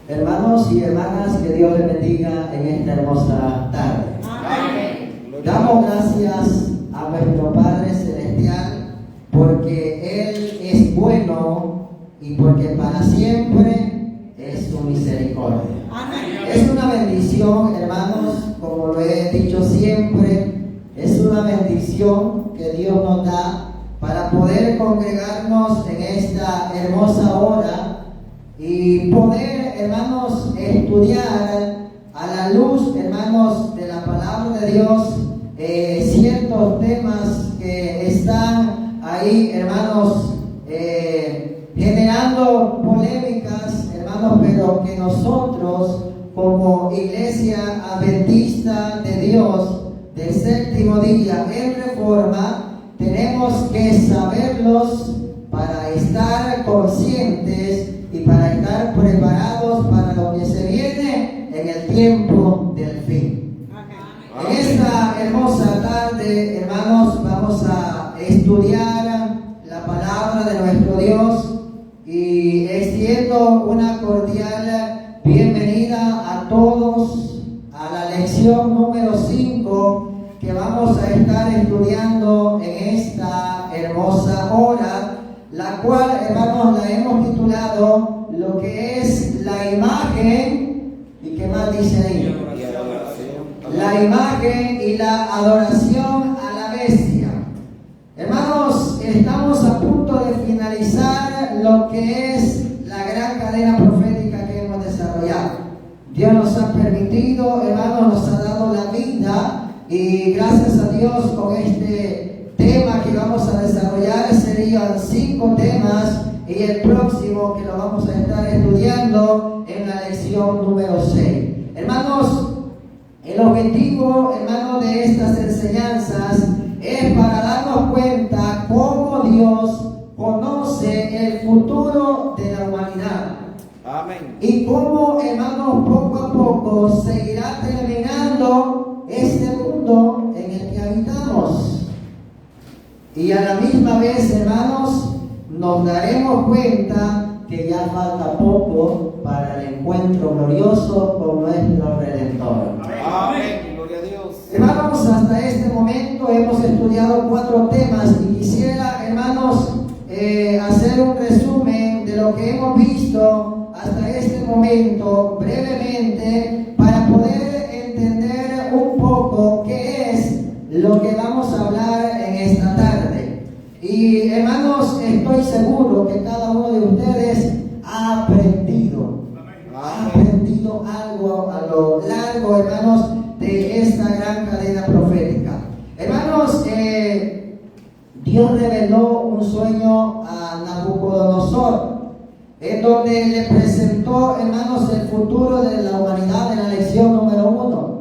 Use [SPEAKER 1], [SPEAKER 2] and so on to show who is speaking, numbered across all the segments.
[SPEAKER 1] Hermanos y hermanas, que Dios les bendiga en esta hermosa tarde.
[SPEAKER 2] Amén.
[SPEAKER 1] Damos gracias a nuestro Padre Celestial porque Él es bueno y porque para siempre es su misericordia.
[SPEAKER 2] Amén.
[SPEAKER 1] Es una bendición, hermanos, como lo he dicho siempre, es una bendición que Dios nos da para poder congregarnos en esta hermosa hora y poder, hermanos, estudiar a la luz, hermanos, de la palabra de Dios, ciertos temas que están ahí, hermanos, generando polémicas, hermanos, pero que nosotros como Iglesia Adventista de Dios del séptimo día en Reforma tenemos que saberlos para estar conscientes y para estar preparados para lo que se viene en el tiempo del fin. En esta hermosa tarde, hermanos, vamos a estudiar la palabra de nuestro Dios y extiendo una cordial bienvenida a todos a la lección número 5 que vamos a estar estudiando en esta hermosa hora, la cual, hermanos, la hemos titulado lo que es la imagen. ¿Y qué más dice ahí? La imagen y la adoración a la bestia. Hermanos, estamos a punto de finalizar lo que es la gran cadena profética que hemos desarrollado. Dios nos ha permitido, hermanos, nos ha dado la vida y gracias a Dios con este tema que vamos a desarrollar serían 5 temas y el próximo que lo vamos a estar estudiando en la lección número 6. Hermanos, el objetivo, hermanos, de estas enseñanzas es para darnos cuenta cómo Dios conoce el futuro de la humanidad.
[SPEAKER 2] Amén.
[SPEAKER 1] Y cómo, hermanos, poco a poco se irá terminando este mundo en el que habitamos. Y a la misma vez, hermanos, nos daremos cuenta que ya falta poco para el encuentro glorioso con nuestro Redentor.
[SPEAKER 2] Amén. Gloria a Dios.
[SPEAKER 1] Hermanos, hasta este momento hemos estudiado 4 temas y quisiera, hermanos, hacer un resumen de lo que hemos visto hasta este momento brevemente para poder entender un poco qué es lo que vamos a hablar en esta tarde. Y hermanos, estoy seguro que cada uno de ustedes ha aprendido algo a lo largo, hermanos, de esta gran cadena profética. Hermanos, Dios reveló un sueño a Nabucodonosor, en donde le presentó, hermanos, el futuro de la humanidad en la lección número 1.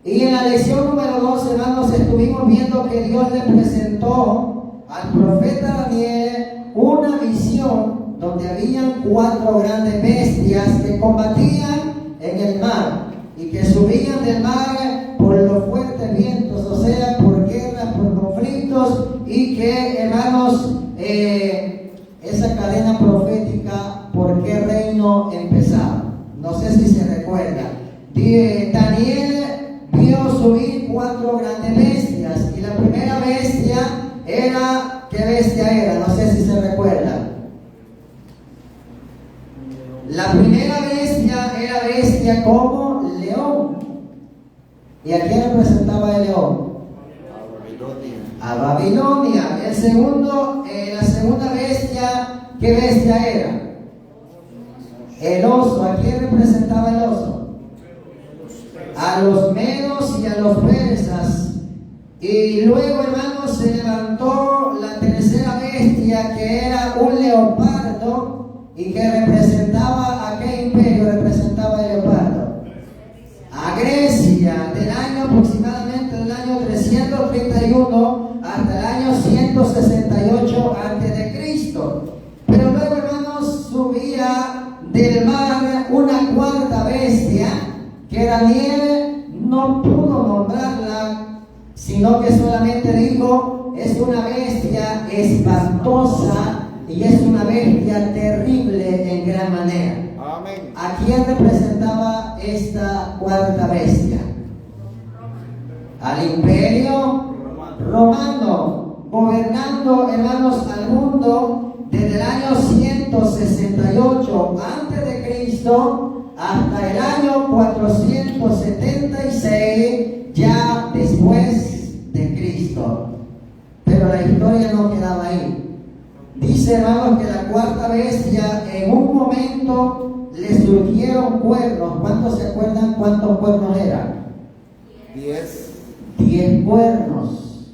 [SPEAKER 1] Y en la lección número 2, hermanos, estuvimos viendo que Dios le presentó al profeta Daniel una visión donde habían 4 grandes bestias que combatían en el mar y que subían del mar por los fuertes vientos, o sea, por guerras, por conflictos, y que, hermanos, esa cadena profética, ¿por qué reino empezaba? No sé si se recuerda. Daniel vio subir 4 grandes bestias y la primera bestia era, ¿qué bestia era? No sé si se recuerda. La primera bestia era bestia como león. ¿Y a quién representaba el león? A Babilonia. El segundo, la segunda bestia, ¿qué bestia era? El oso. ¿A quién representaba el oso? A los medos y a los persas. Y luego, hermanos, se levantó la tercera bestia, que era un leopardo. ¿Y que representaba a qué imperio representaba el leopardo? A Grecia, del año aproximadamente del año 331 hasta el año 168 a.C. Pero luego, hermanos, subía del mar una 4ª bestia que Daniel no pudo nombrarla, sino que solamente dijo: es una bestia espantosa y es una bestia terrible en gran manera.
[SPEAKER 2] Amén.
[SPEAKER 1] ¿A quién representaba esta cuarta bestia? Al imperio romano, gobernando, hermanos, al mundo desde el año 168 antes de Cristo hasta el año 476 ya después de Cristo. Pero la historia no quedaba ahí. Dice, hermanos, que la cuarta bestia en un momento le surgieron cuernos. ¿Cuántos se acuerdan cuántos cuernos eran?
[SPEAKER 2] 10.
[SPEAKER 1] 10 cuernos.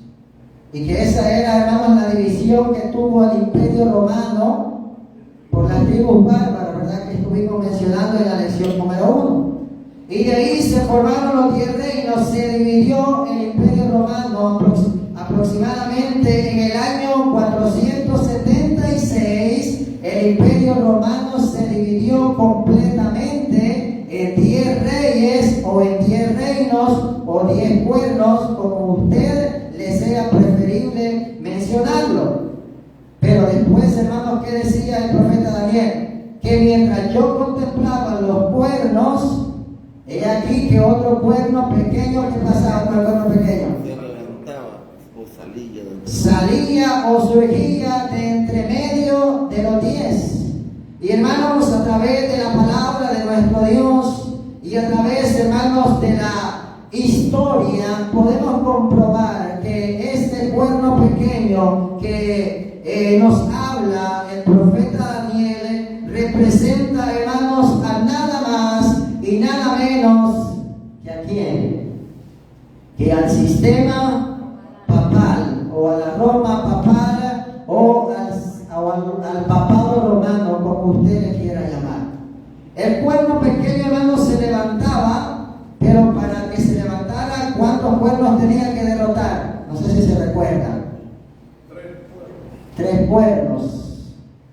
[SPEAKER 1] Y que esa era, hermanos, la división que tuvo el imperio romano por las tribus bárbaras, ¿verdad? Que estuvimos mencionando en la lección número 1. Y de ahí se formaron los 10 reinos, se dividió el imperio romano aproximadamente en el año 476. El imperio romano se dividió completamente en 10 reyes o en 10 reinos o 10 cuernos, como usted le sea preferible mencionarlo. Pero después, hermanos, ¿qué decía el profeta Daniel? Que mientras yo contemplaba los cuernos, he aquí que otro cuerno pequeño, ¿qué pasaba con el cuerno pequeño?
[SPEAKER 2] Se levantaba o salía.
[SPEAKER 1] Salía o surgía de entre medio de los 10. Y hermanos, a través de la palabra de nuestro Dios y a través, hermanos, de la historia, podemos comprobar que este cuerno pequeño que nos habla el profeta Daniel representa, hermanos, a nada más y nada menos que a quién, que al sistema papal o a la Roma papal o al papado romano, como usted le quiera llamar. El cuerno pequeño, hermanos, se levantaba, pero para que se levantara, ¿cuántos cuernos tenía que derrotar? No sé si se recuerdan. 3 cuernos.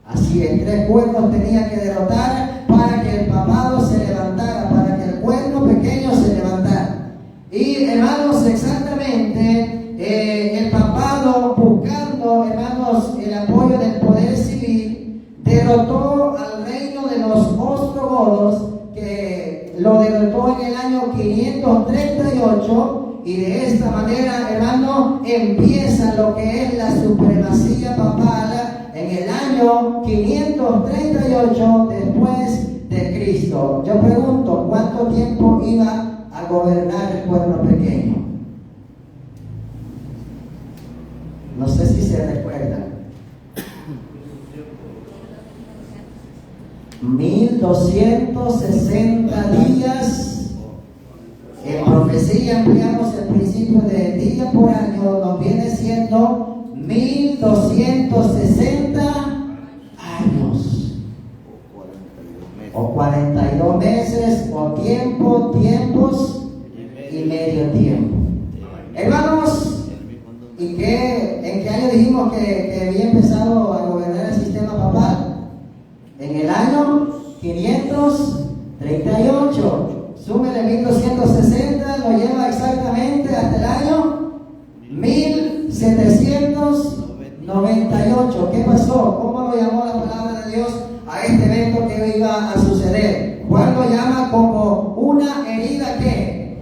[SPEAKER 1] Así es, 3 cuernos tenía que derrotar para que el papado se levantara, para que el cuerno pequeño se levantara. Y, hermanos, exactamente, el papado, buscando, hermanos, el apoyo del poder civil, derrotó al reino de los ostrogodos, que lo derrotó en el año 538. Y de esta manera, hermano, empieza lo que es la supremacía papal en el año 538 después de Cristo. Yo pregunto, ¿cuánto tiempo iba a gobernar el pueblo pequeño? No sé si se recuerdan. 1260 días. En profecía empleamos el principio de día por año, nos viene siendo 1260 años. O 42 meses, o tiempos y medio tiempo. Hermanos, ¿y en qué año dijimos que había empezado a gobernar el sistema papal? En el año 538. Súmele 1260, lo lleva exactamente hasta el año 1798. ¿Qué pasó? ¿Cómo lo llamó la palabra de Dios a este evento que iba a suceder? Juan lo llama como una herida, ¿qué?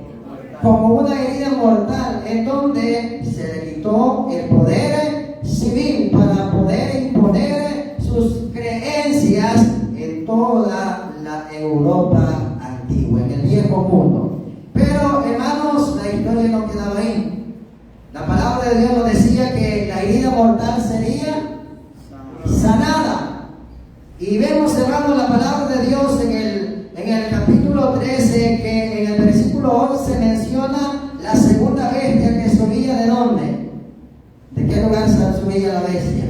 [SPEAKER 1] Como una herida mortal, en donde se le quitó el poder civil para poder imponer sus creencias en toda la Europa antigua, en el viejo mundo. Pero, hermanos, la historia no quedaba ahí. La palabra de Dios nos decía que la herida mortal sería sanada. Y vemos, hermanos, la palabra de Dios en el capítulo 13, que en el versículo 11 menciona la segunda bestia que subía. ¿De dónde? ¿De qué lugar subía la bestia?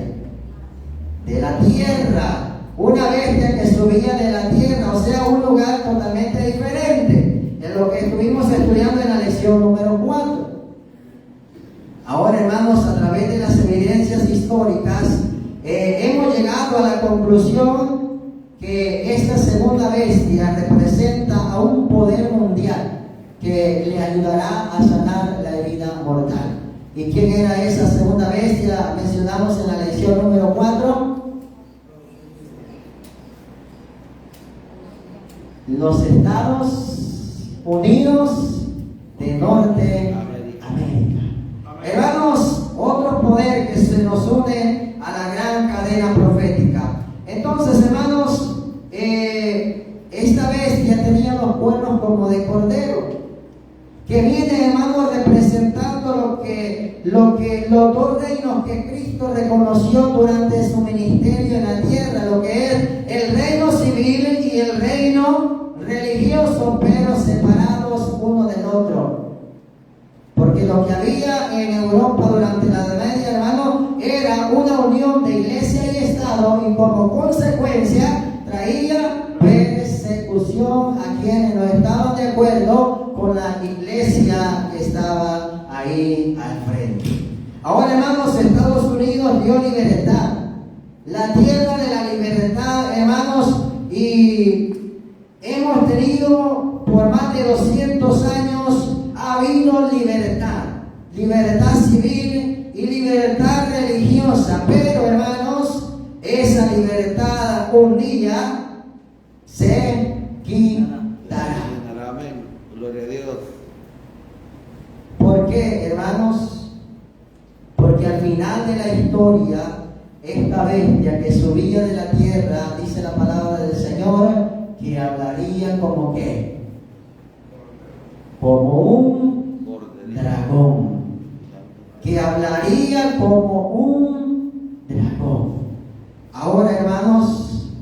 [SPEAKER 1] De la tierra. Una bestia que subía de la tierra, o sea, un lugar totalmente diferente de lo que estuvimos estudiando en la lección número 4. Ahora, hermanos, a través de las evidencias históricas, hemos llegado a la conclusión que esta segunda bestia representa a un poder mundial que le ayudará a sanar la herida mortal. ¿Y quién era esa segunda bestia? Mencionamos en la lección número 4. los Estados Unidos de Norteamérica. Hermanos, otro poder que se nos une a la gran cadena profética. Entonces, hermanos, esta bestia tenía los cuernos como de cordero, que viene, hermanos, representando los dos reinos que Cristo reconoció durante su ministerio en la tierra, lo que es el reino civil y el reino religioso, pero separados uno del otro. Porque lo que había en Europa durante la Edad Media, hermano, era una unión de iglesia y Estado, y como consecuencia traía persecución a quienes no estaban de acuerdo con la iglesia que estaba ahí al frente. Ahora, hermanos, Estados Unidos dio libertad, la tierra de la libertad, hermanos, y hemos tenido por más de 200 años, ha habido libertad civil y libertad religiosa, pero, hermanos, esa libertad un día se quitará.
[SPEAKER 2] Amén. Gloria a Dios.
[SPEAKER 1] ¿Por qué, hermanos? Porque al final de la historia, esta bestia que subía de la tierra, dice la palabra del Señor, que hablaría como ¿qué? Como un dragón. Que hablaría como un dragón. Ahora, hermanos,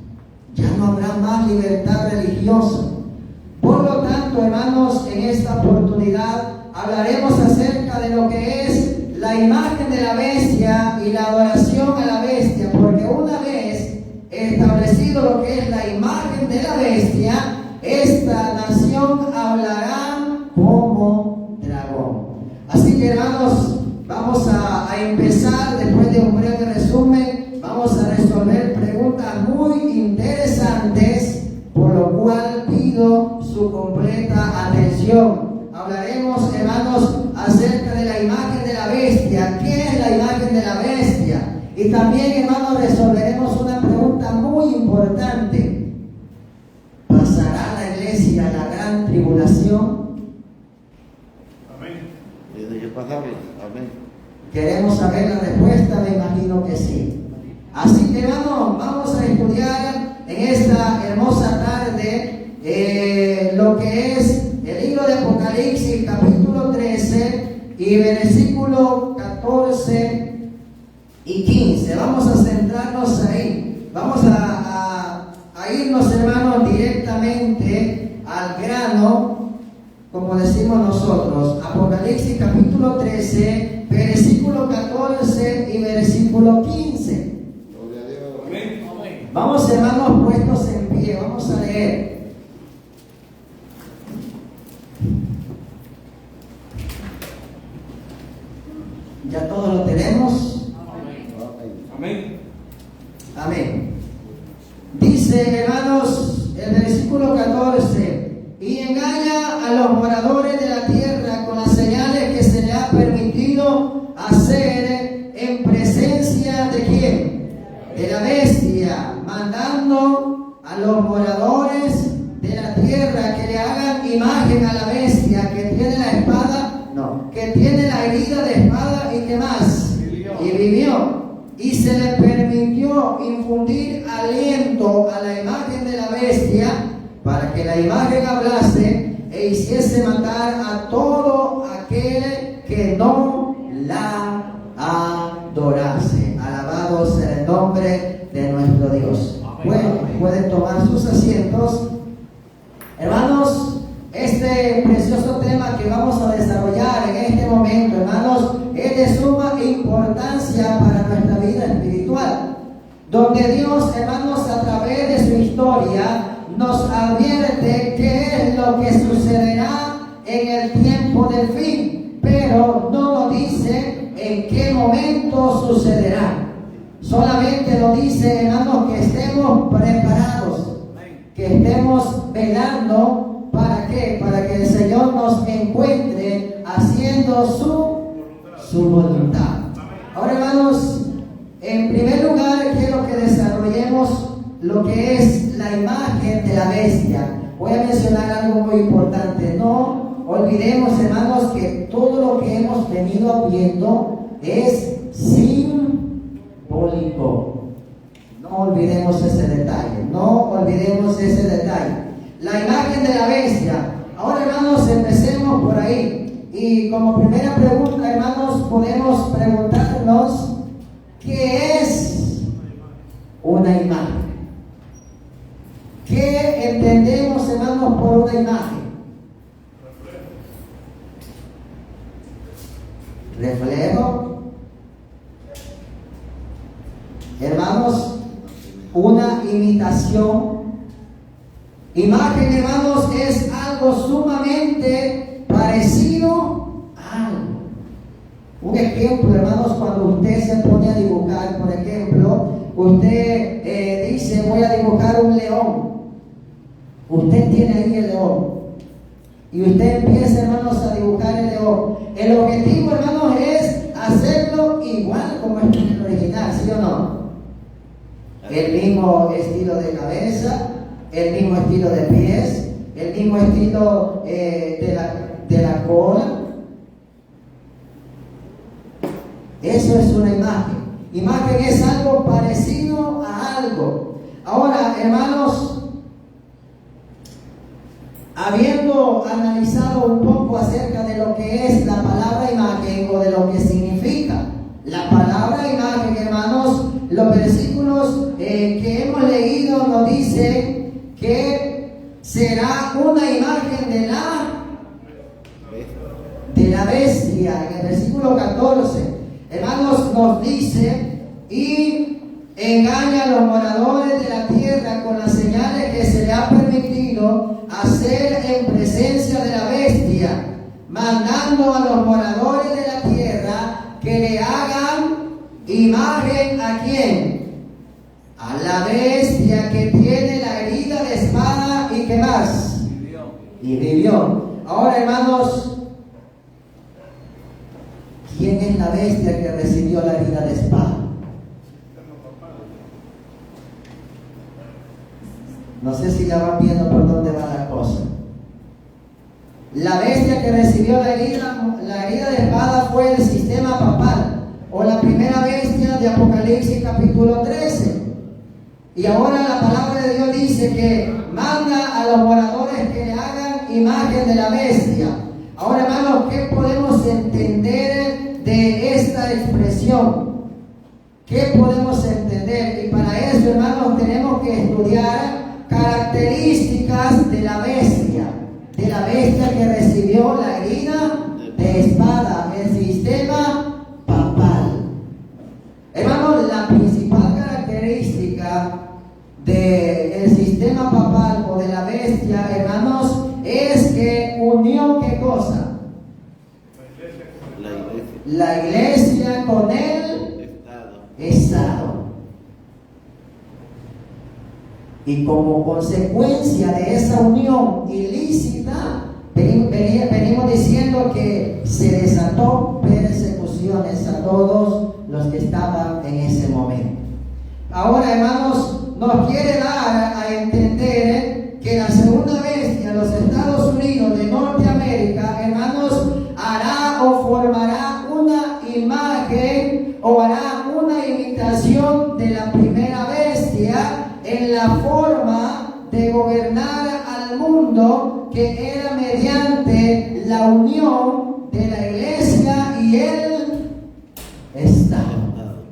[SPEAKER 1] ya no habrá más libertad religiosa. Por lo tanto, hermanos, en esta oportunidad hablaremos acerca de lo que es la imagen de la bestia y la adoración a la bestia, porque una vez establecido lo que es la imagen de la bestia, esta nación hablará como dragón. Así que, hermanos, vamos a empezar. Después de un breve resumen, vamos a resolver preguntas muy interesantes, por lo cual pido su completa atención. Hablaremos, hermanos, acerca de la imagen de la bestia. ¿Qué es la imagen de la bestia? Y también, hermanos, resolveremos una pregunta muy importante. ¿Pasará la iglesia la gran tribulación?
[SPEAKER 2] Amén. Tiene que pasarla. Amén.
[SPEAKER 1] Queremos saber la respuesta, me imagino que sí. Así que, hermanos, vamos a estudiar en esta hermosa tarde lo que es el libro de Apocalipsis, capítulo 13 y versículo 14 y 15. Vamos a centrarnos ahí. Vamos a irnos, hermanos, directamente al grano, como decimos nosotros. Apocalipsis, capítulo 13, versículo 14 y versículo 15.
[SPEAKER 2] Gloria a Dios. Amén.
[SPEAKER 1] Vamos, hermanos, puestos en pie. Vamos a leer. ¿Ya todos lo tenemos?
[SPEAKER 2] Amén.
[SPEAKER 1] Amén. Dice, hermanos, el versículo 14: y engaña a los moradores de la tierra con las señales que se le ha permitido hacer en presencia de ¿quién? De la bestia, mandando a los moradores de la tierra que le hagan imagen a la bestia que tiene la espada, que tiene la herida de espada y que más, y vivió. Y se le permitió infundir aliento a la imagen de la bestia, para que la imagen hablase e hiciese matar a todo aquel que no la adorase. Alabado sea el nombre de nuestro Dios. Bueno, pueden tomar sus asientos. Hermanos, este precioso tema que vamos a desarrollar en este momento, hermanos, es de suma importancia para nuestra vida espiritual, donde Dios, hermanos, a través de su historia nos advierte qué es lo que sucederá en el tiempo del fin, pero no nos dice en qué momento sucederá. Solamente nos dice, hermanos, que estemos preparados, que estemos velando. ¿Para qué? Para que el Señor nos encuentre haciendo su voluntad. Ahora, hermanos, en primer lugar quiero que desarrollemos lo que es la imagen de la bestia. voy a mencionar algo muy importante. No olvidemos, hermanos, que todo lo que hemos venido viendo es simbólico. No olvidemos ese detalle. No olvidemos ese detalle. La imagen de la bestia. Ahora, hermanos, empecemos por ahí. Y como primera pregunta, hermanos, podemos preguntarnos, ¿qué es una imagen? ¿Qué entendemos, hermanos, por una imagen? Reflejo. Hermanos, una imitación. Imagen, hermanos, es algo sumamente parecido a algo. Un ejemplo, hermanos, cuando usted se pone a dibujar, por ejemplo, usted dice, voy a dibujar un león. Usted tiene ahí el león. Y usted empieza, hermanos, a dibujar el león. El objetivo, hermanos, es hacerlo igual como es el original, ¿sí o no? El mismo estilo de cabeza, el mismo estilo de pies, el mismo estilo de la cola. Eso es una imagen. Imagen es algo parecido a algo. Ahora, hermanos, habiendo analizado un poco acerca de lo que es la palabra imagen o de lo que significa la palabra imagen, hermanos, los versículos que hemos leído nos dicen que será una imagen de la bestia. En el versículo 14, hermanos, nos dice, y engaña a los moradores de la tierra con las señales que se le ha permitido hacer en presencia de la bestia, mandando a los moradores de la tierra que le hagan imagen ¿a quién? A la bestia que tiene la herida de espada y ¿qué más? Y vivió. Ahora, hermanos, ¿quién es la bestia que recibió la herida de espada? No sé si ya van viendo por dónde va la cosa. La bestia que recibió la herida de espada fue el sistema papal, o la primera bestia de Apocalipsis capítulo 13. Y ahora la palabra de Dios dice que manda a los moradores que le hagan imagen de la bestia. Ahora, hermanos, ¿qué podemos entender de esta expresión? ¿Qué podemos entender? Y para eso, hermanos, tenemos que estudiar características de la bestia que recibió la herida de espada, el sistema papal. Hermanos, la principal característica del sistema papal o de la bestia, hermanos, es que unió ¿qué cosa? La iglesia con el Estado. Y como consecuencia de esa unión ilícita, venimos diciendo que se desató persecuciones a todos los que estaban en ese momento. Ahora, hermanos, nos quiere dar a entender que la segunda bestia, los Estados Unidos de Norteamérica, hermanos, hará o formará una imagen o hará una imitación de la primera bestia en la forma de gobernar al mundo, que era mediante la unión de la iglesia y el Estado.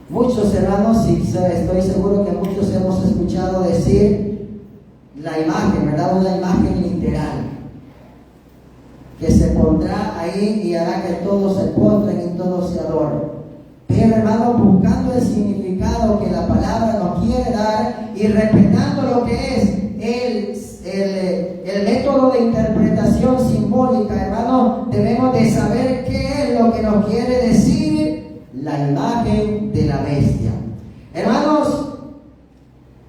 [SPEAKER 1] Muchos hermanos, y estoy seguro que muchos hemos escuchado decir la imagen, ¿verdad? Una imagen literal que se pondrá ahí y hará que todos se postren y todos se adoren. Pero, hermano, buscando el significado que la palabra nos quiere dar y respetando lo que es el método de interpretación simbólica, hermano, debemos de saber qué es lo que nos quiere decir la imagen de la bestia. Hermanos,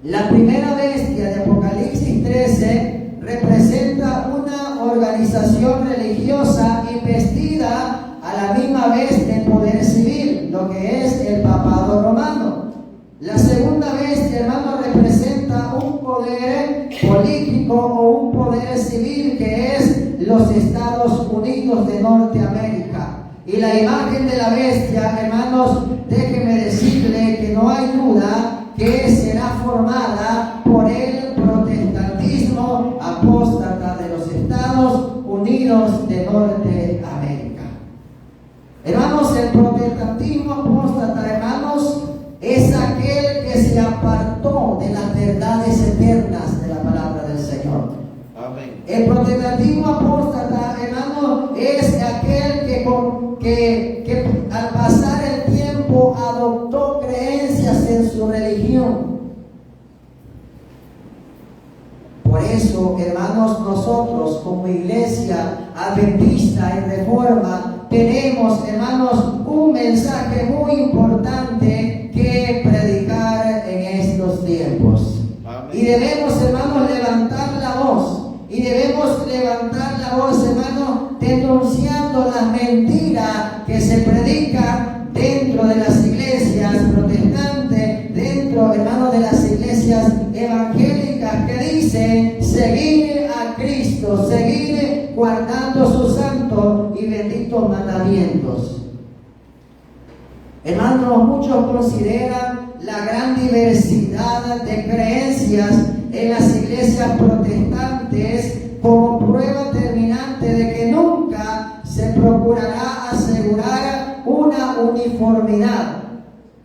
[SPEAKER 1] la primera bestia de Apocalipsis 13 representa una organización religiosa investida a la misma vez de poder civil, lo que es el papado romano. La segunda bestia, hermano, representa poder político o un poder civil que es los Estados Unidos de Norteamérica. Y la imagen de la bestia, hermanos, déjenme decirle que no hay duda que será formada por el protestantismo apóstata de los Estados Unidos de Norteamérica. Hermanos, el protestantismo apóstata, hermanos, es aquel que se apartó de las verdades eternas de la palabra del Señor.
[SPEAKER 2] Amén.
[SPEAKER 1] El protestantismo apóstata, hermano, es aquel que al pasar el tiempo adoptó creencias en su religión. Por eso, hermanos, nosotros como iglesia adventista en Reforma tenemos, hermanos, un mensaje muy importante que predicar en estos tiempos.
[SPEAKER 2] Amén.
[SPEAKER 1] Y debemos, hermanos, levantar la voz. Y debemos levantar la voz, hermanos, denunciando las mentiras que se predican dentro de las iglesias protestantes, dentro, hermanos, de las iglesias evangélicas que dicen seguir a Cristo, seguir guardando sus santos y benditos mandamientos. Hermanos, muchos consideran la gran diversidad de creencias en las iglesias protestantes como prueba terminante de que nunca se procurará asegurar una uniformidad.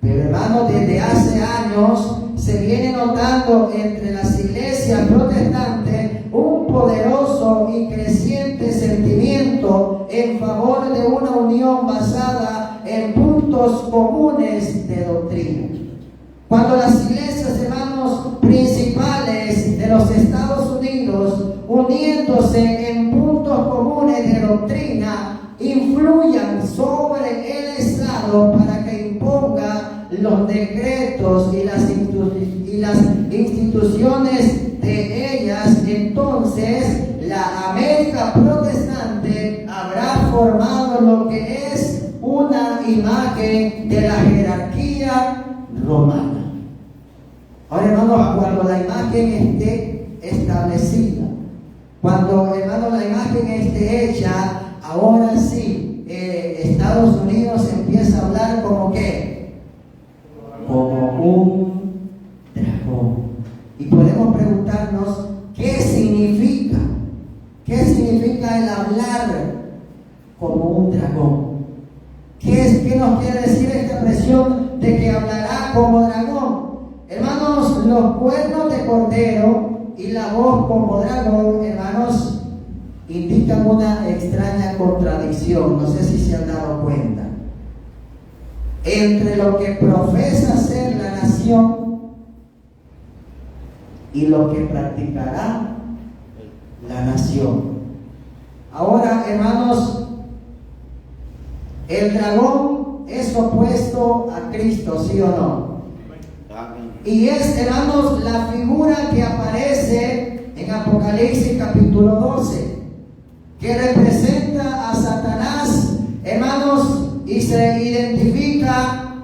[SPEAKER 1] Pero hermanos, desde hace años se viene notando entre las iglesias protestantes un poderoso y creciente sentimiento en favor de una unión basada en puntos comunes de doctrina. Cuando las iglesias, hermanos, principales de los Estados Unidos, uniéndose en puntos comunes de doctrina, influyan sobre el Estado para que imponga los decretos y las instituciones de ellas, entonces la América protestante habrá formado lo que es una imagen de la jerarquía romana. Ahora, hermanos, cuando la imagen esté establecida, cuando, hermanos, la imagen esté hecha, ahora sí, Estados Unidos empieza a hablar como ¿qué? Como un dragón. Y podemos preguntarnos, ¿qué significa? ¿Qué significa el hablar como un dragón? ¿Qué nos quiere decir esta expresión de que hablará como dragón? Hermanos, los cuernos de cordero y la voz como dragón, hermanos, indican una extraña contradicción. No sé si se han dado cuenta. Entre lo que profesa ser la nación y lo que practicará la nación. Ahora, hermanos, el dragón es opuesto a Cristo, ¿sí o no?
[SPEAKER 2] Amén.
[SPEAKER 1] Y es, hermanos, la figura que aparece en Apocalipsis capítulo 12, que representa a Satanás, hermanos, y se identifica,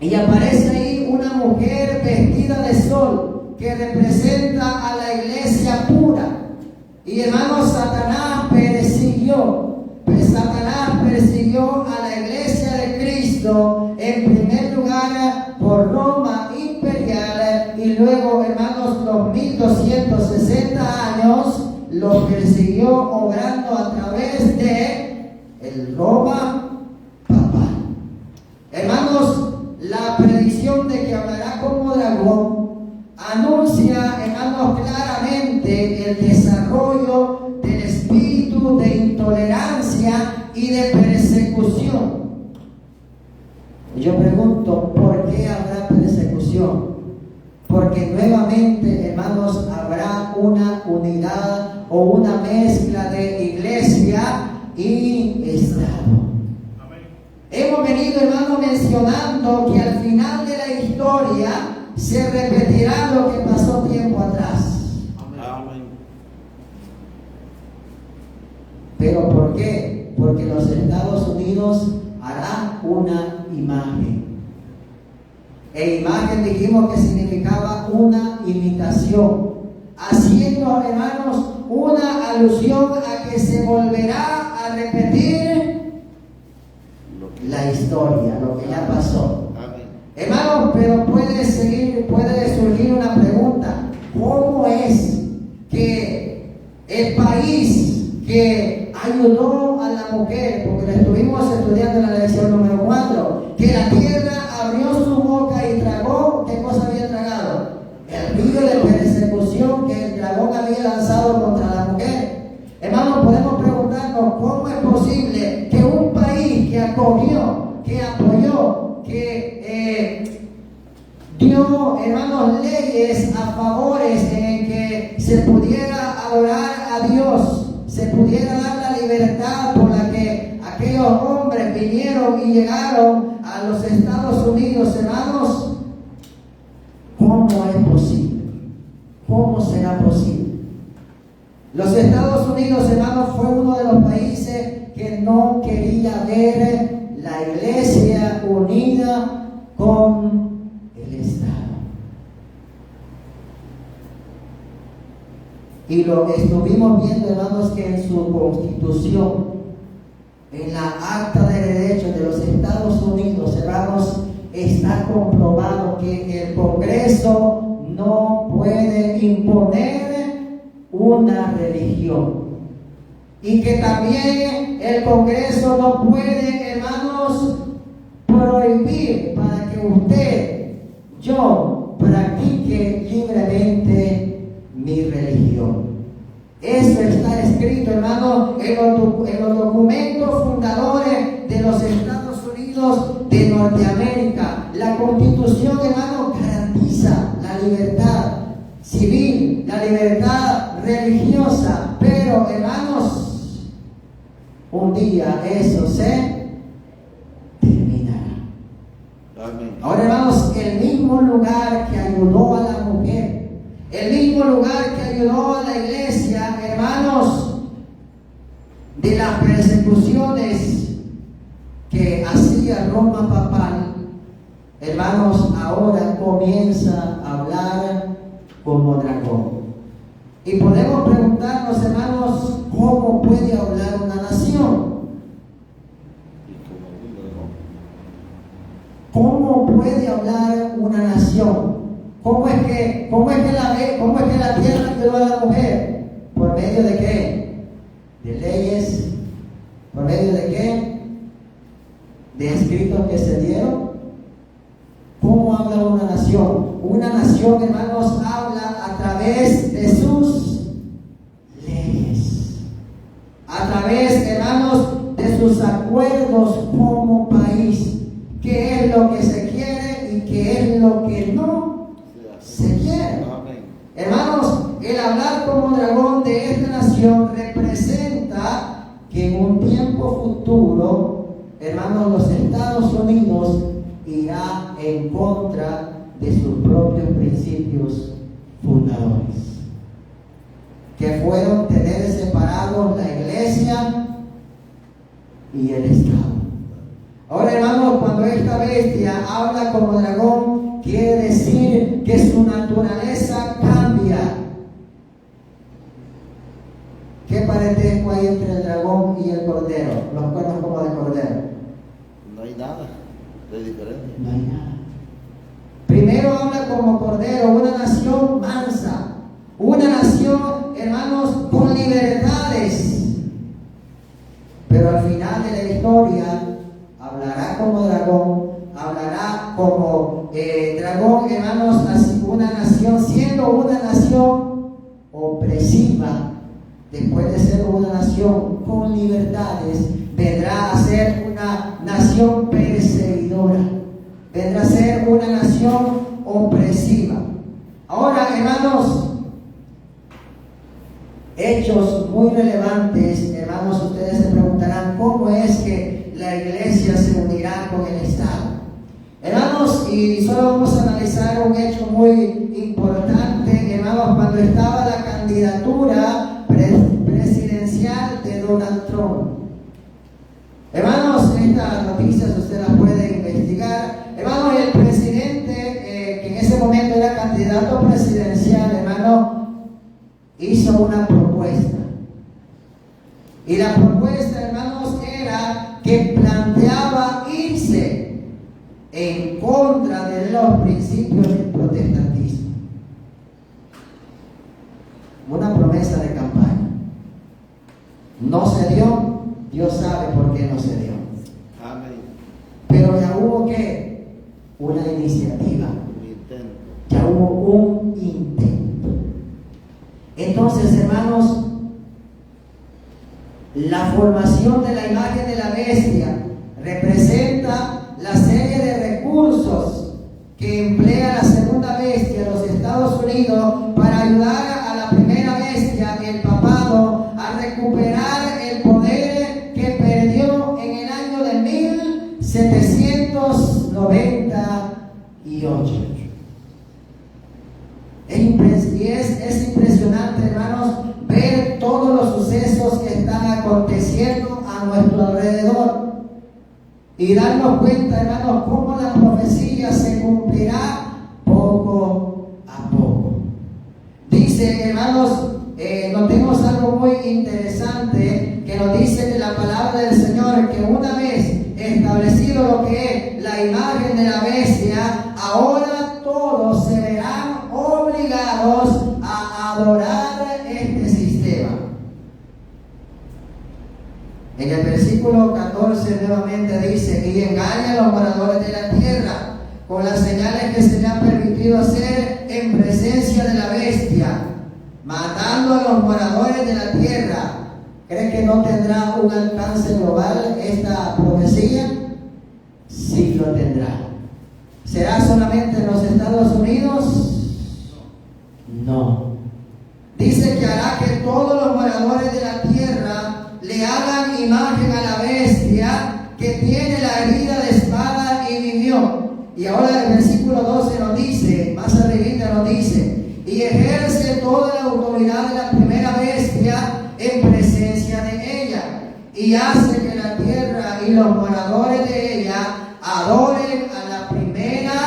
[SPEAKER 1] y aparece ahí una mujer vestida de sol, que representa a la iglesia pura. Y hermanos, Satanás persiguió a la iglesia de Cristo, en primer lugar por Roma imperial, y luego, hermanos, los 1260 años los persiguió obrando a través de el Roma papal. Hermanos, la predicción de que hablará como dragón anuncia, hermanos, claramente el desarrollo del espíritu de intolerancia y de persecución. Yo pregunto, ¿por qué habrá persecución? Porque nuevamente, hermanos, habrá una unidad o una mezcla de iglesia y Estado. Hemos venido, hermanos, mencionando que al final de la historia se repetirá lo que pasó tiempo atrás.
[SPEAKER 2] Amén.
[SPEAKER 1] ¿Pero por qué? Porque los Estados Unidos harán una imagen. E imagen dijimos que significaba una imitación, haciendo, hermanos, una alusión a que se volverá a repetir la historia, lo que ya pasó.
[SPEAKER 2] Amén.
[SPEAKER 1] Hermanos, pero puede surgir una pregunta: ¿cómo es que el país que ayudó a la mujer, porque lo estuvimos estudiando en la lección número 4, que la tierra abrió su boca y tragó, ¿qué cosa había tragado? El río de persecución que el dragón había lanzado contra la mujer. Hermanos, podemos preguntarnos: ¿cómo es posible que un país que acogió, que apoyó, que dio, hermanos, leyes a favores en que se pudiera adorar a Dios, se pudiera dar la libertad por la que aquellos hombres vinieron y llegaron a los Estados Unidos, hermanos? ¿Cómo es posible? ¿Cómo será posible? Los Estados Unidos, hermanos, fue uno de los países que no quería ver la iglesia unida con el Estado. Y lo estuvimos viendo, hermanos, que en su constitución, en la Acta de Derechos de los Estados Unidos, hermanos, está comprobado que el Congreso no puede imponer una religión. Y que también el Congreso no puede, hermanos, prohibir para que usted, yo, practique libremente mi religión. Eso está escrito, hermano, en los documentos fundadores de los Estados Unidos de Norteamérica. La Constitución, hermano, garantiza la libertad civil, la libertad religiosa, pero, hermanos, un día eso se terminará.
[SPEAKER 2] Amén.
[SPEAKER 1] Ahora, hermanos, el mismo lugar que ayudó a la mujer, el mismo lugar que ayudó a la iglesia, hermanos, de las persecuciones que hacía Roma papal, hermanos, ahora comienza a hablar como dragón. Y podemos preguntarnos, hermanos, ¿cómo puede hablar una nación? ¿Cómo puede hablar una nación? ¿Cómo es que la tierra ayudó a la mujer? ¿Por medio de qué? ¿De leyes? ¿Por medio de qué? ¿De escritos que se dieron? ¿Cómo habla una nación? Una nación, hermanos, habla a través de sus leyes, a través, hermanos, de sus acuerdos como país. ¿Qué es lo que se quiere y qué es lo que no se quiere?
[SPEAKER 2] Amén.
[SPEAKER 1] Hermanos, el hablar como dragón de esta nación representa que en un tiempo futuro, hermanos, los Estados Unidos irá en contra de sus propios principios fundadores, que fueron tener separados la iglesia y el Estado. Ahora, hermanos, cuando esta bestia habla como dragón, quiere decir que su naturaleza cambia. ¿Qué parentesco hay entre el dragón y el cordero? Los cuernos como de cordero.
[SPEAKER 2] No hay nada de diferente.
[SPEAKER 1] No hay nada. Primero habla como cordero, una nación mansa, una nación, hermanos, con libertades. Pero al final de la historia hablará como dragón, hablará como dragón, hermanos, así una nación, siendo una nación opresiva. Después de ser una nación con libertades, vendrá a ser una nación perseguidora, vendrá a ser una nación opresiva. Ahora, hermanos, hechos muy relevantes, hermanos, ustedes se preguntarán cómo es que la iglesia se unirá con el Estado. Hermanos, y solo vamos a analizar un hecho muy importante, hermanos, cuando estaba la candidatura presidencial de Donald Trump. Hermanos, estas noticias usted las puede investigar. Hermanos, el presidente hizo una propuesta. Y la propuesta, hermanos, era que planteaba irse en contra de los principios del protestantismo. Una promesa de campaña. No se dio, Dios sabe por qué no se dio.
[SPEAKER 2] Amén.
[SPEAKER 1] Pero ya hubo ¿qué? Una iniciativa.
[SPEAKER 2] Un intento.
[SPEAKER 1] Ya hubo un intento. Entonces, hermanos, la formación de la imagen de la bestia representa la serie de recursos que emplea la segunda bestia, los Estados Unidos, para ayudar a la primera bestia, el papado, a recuperar el poder que perdió en el año de 1798. Es impresionante, hermanos, ver todos los sucesos que están aconteciendo a nuestro alrededor y darnos cuenta, hermanos, cómo la profecía se cumplirá poco a poco. Dice, hermanos, notemos algo muy interesante que nos dice de la palabra del Señor, que una vez establecido lo que es la imagen de la bestia, ahora todos se verán obligados a adorar este sistema. En el versículo 14 nuevamente dice: y engaña a los moradores de la tierra con las señales que se le han permitido hacer en presencia de la bestia, matando a los moradores de la tierra. ¿Cree que no tendrá un alcance global esta profecía? Sí lo tendrá. ¿Será solamente en los Estados Unidos? No. Dice que hará que todos los moradores de la tierra le hagan imagen a la bestia que tiene la herida de espada y vivió. Y ahora el versículo 12 nos dice, más arribita nos dice: y ejerce toda la autoridad de la primera bestia en presencia de ella, y hace que la tierra y los moradores de ella adoren a la primera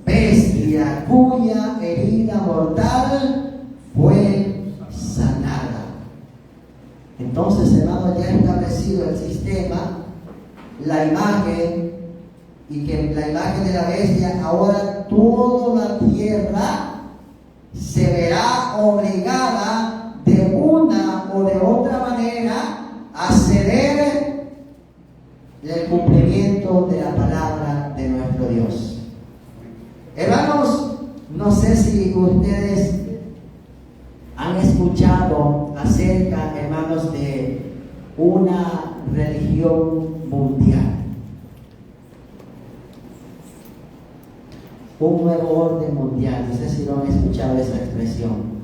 [SPEAKER 1] bestia, cuya herida mortal fue sanada. Entonces, hermanos, ya establecido el sistema, la imagen, y que la imagen de la bestia, ahora toda la tierra se verá obligada de una o de otra manera a ceder el cumplimiento de la palabra de nuestro Dios. Hermanos, no sé si ustedes han escuchado acerca, hermanos, de una religión mundial. Un nuevo orden mundial. No sé si lo han escuchado esa expresión.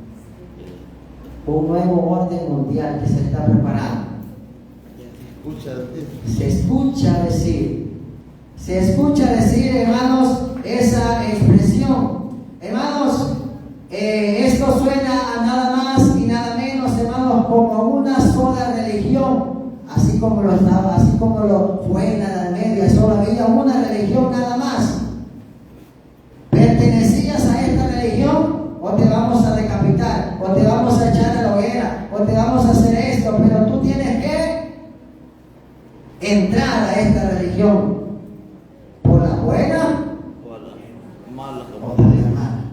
[SPEAKER 1] Un nuevo orden mundial que se está preparando. Se escucha decir, hermanos, esa expresión. Hermanos, esto suena a nada más y nada menos, hermanos, como una sola religión, así como lo fue en la Edad Media. Solo había una religión nada más. ¿Pertenecías a esta religión? O te vamos a decapitar, o te vamos a echar a la hoguera, o te vamos a hacer esto, pero tú tienes que entrar a esta religión por la buena o por la mala.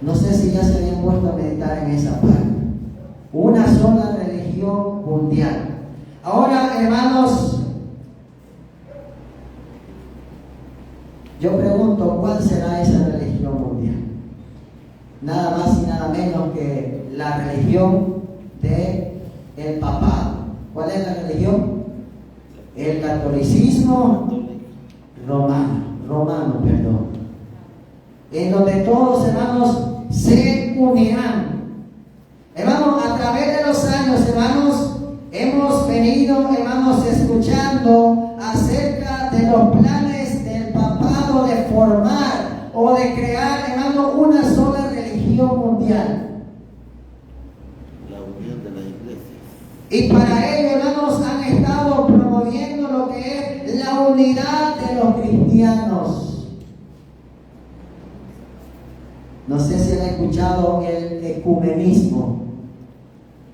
[SPEAKER 1] No sé si ya se habían puesto a meditar en esa parte. Una sola religión mundial. Ahora, hermanos, yo pregunto, ¿cuál será esa religión mundial? Nada más y nada menos que la religión del papado. ¿Cuál es la religión? El catolicismo romano, en donde todos, hermanos, se unirán. Hermanos, a través de los años, hermanos, hemos venido, hermanos, escuchando acerca de los planes del papado de formar o de crear, hermanos, una sola religión mundial.
[SPEAKER 2] La unión de la iglesia.
[SPEAKER 1] Y para ello, hermanos, han estado promoviendo lo que es la unidad de los cristianos. No sé si han escuchado el ecumenismo.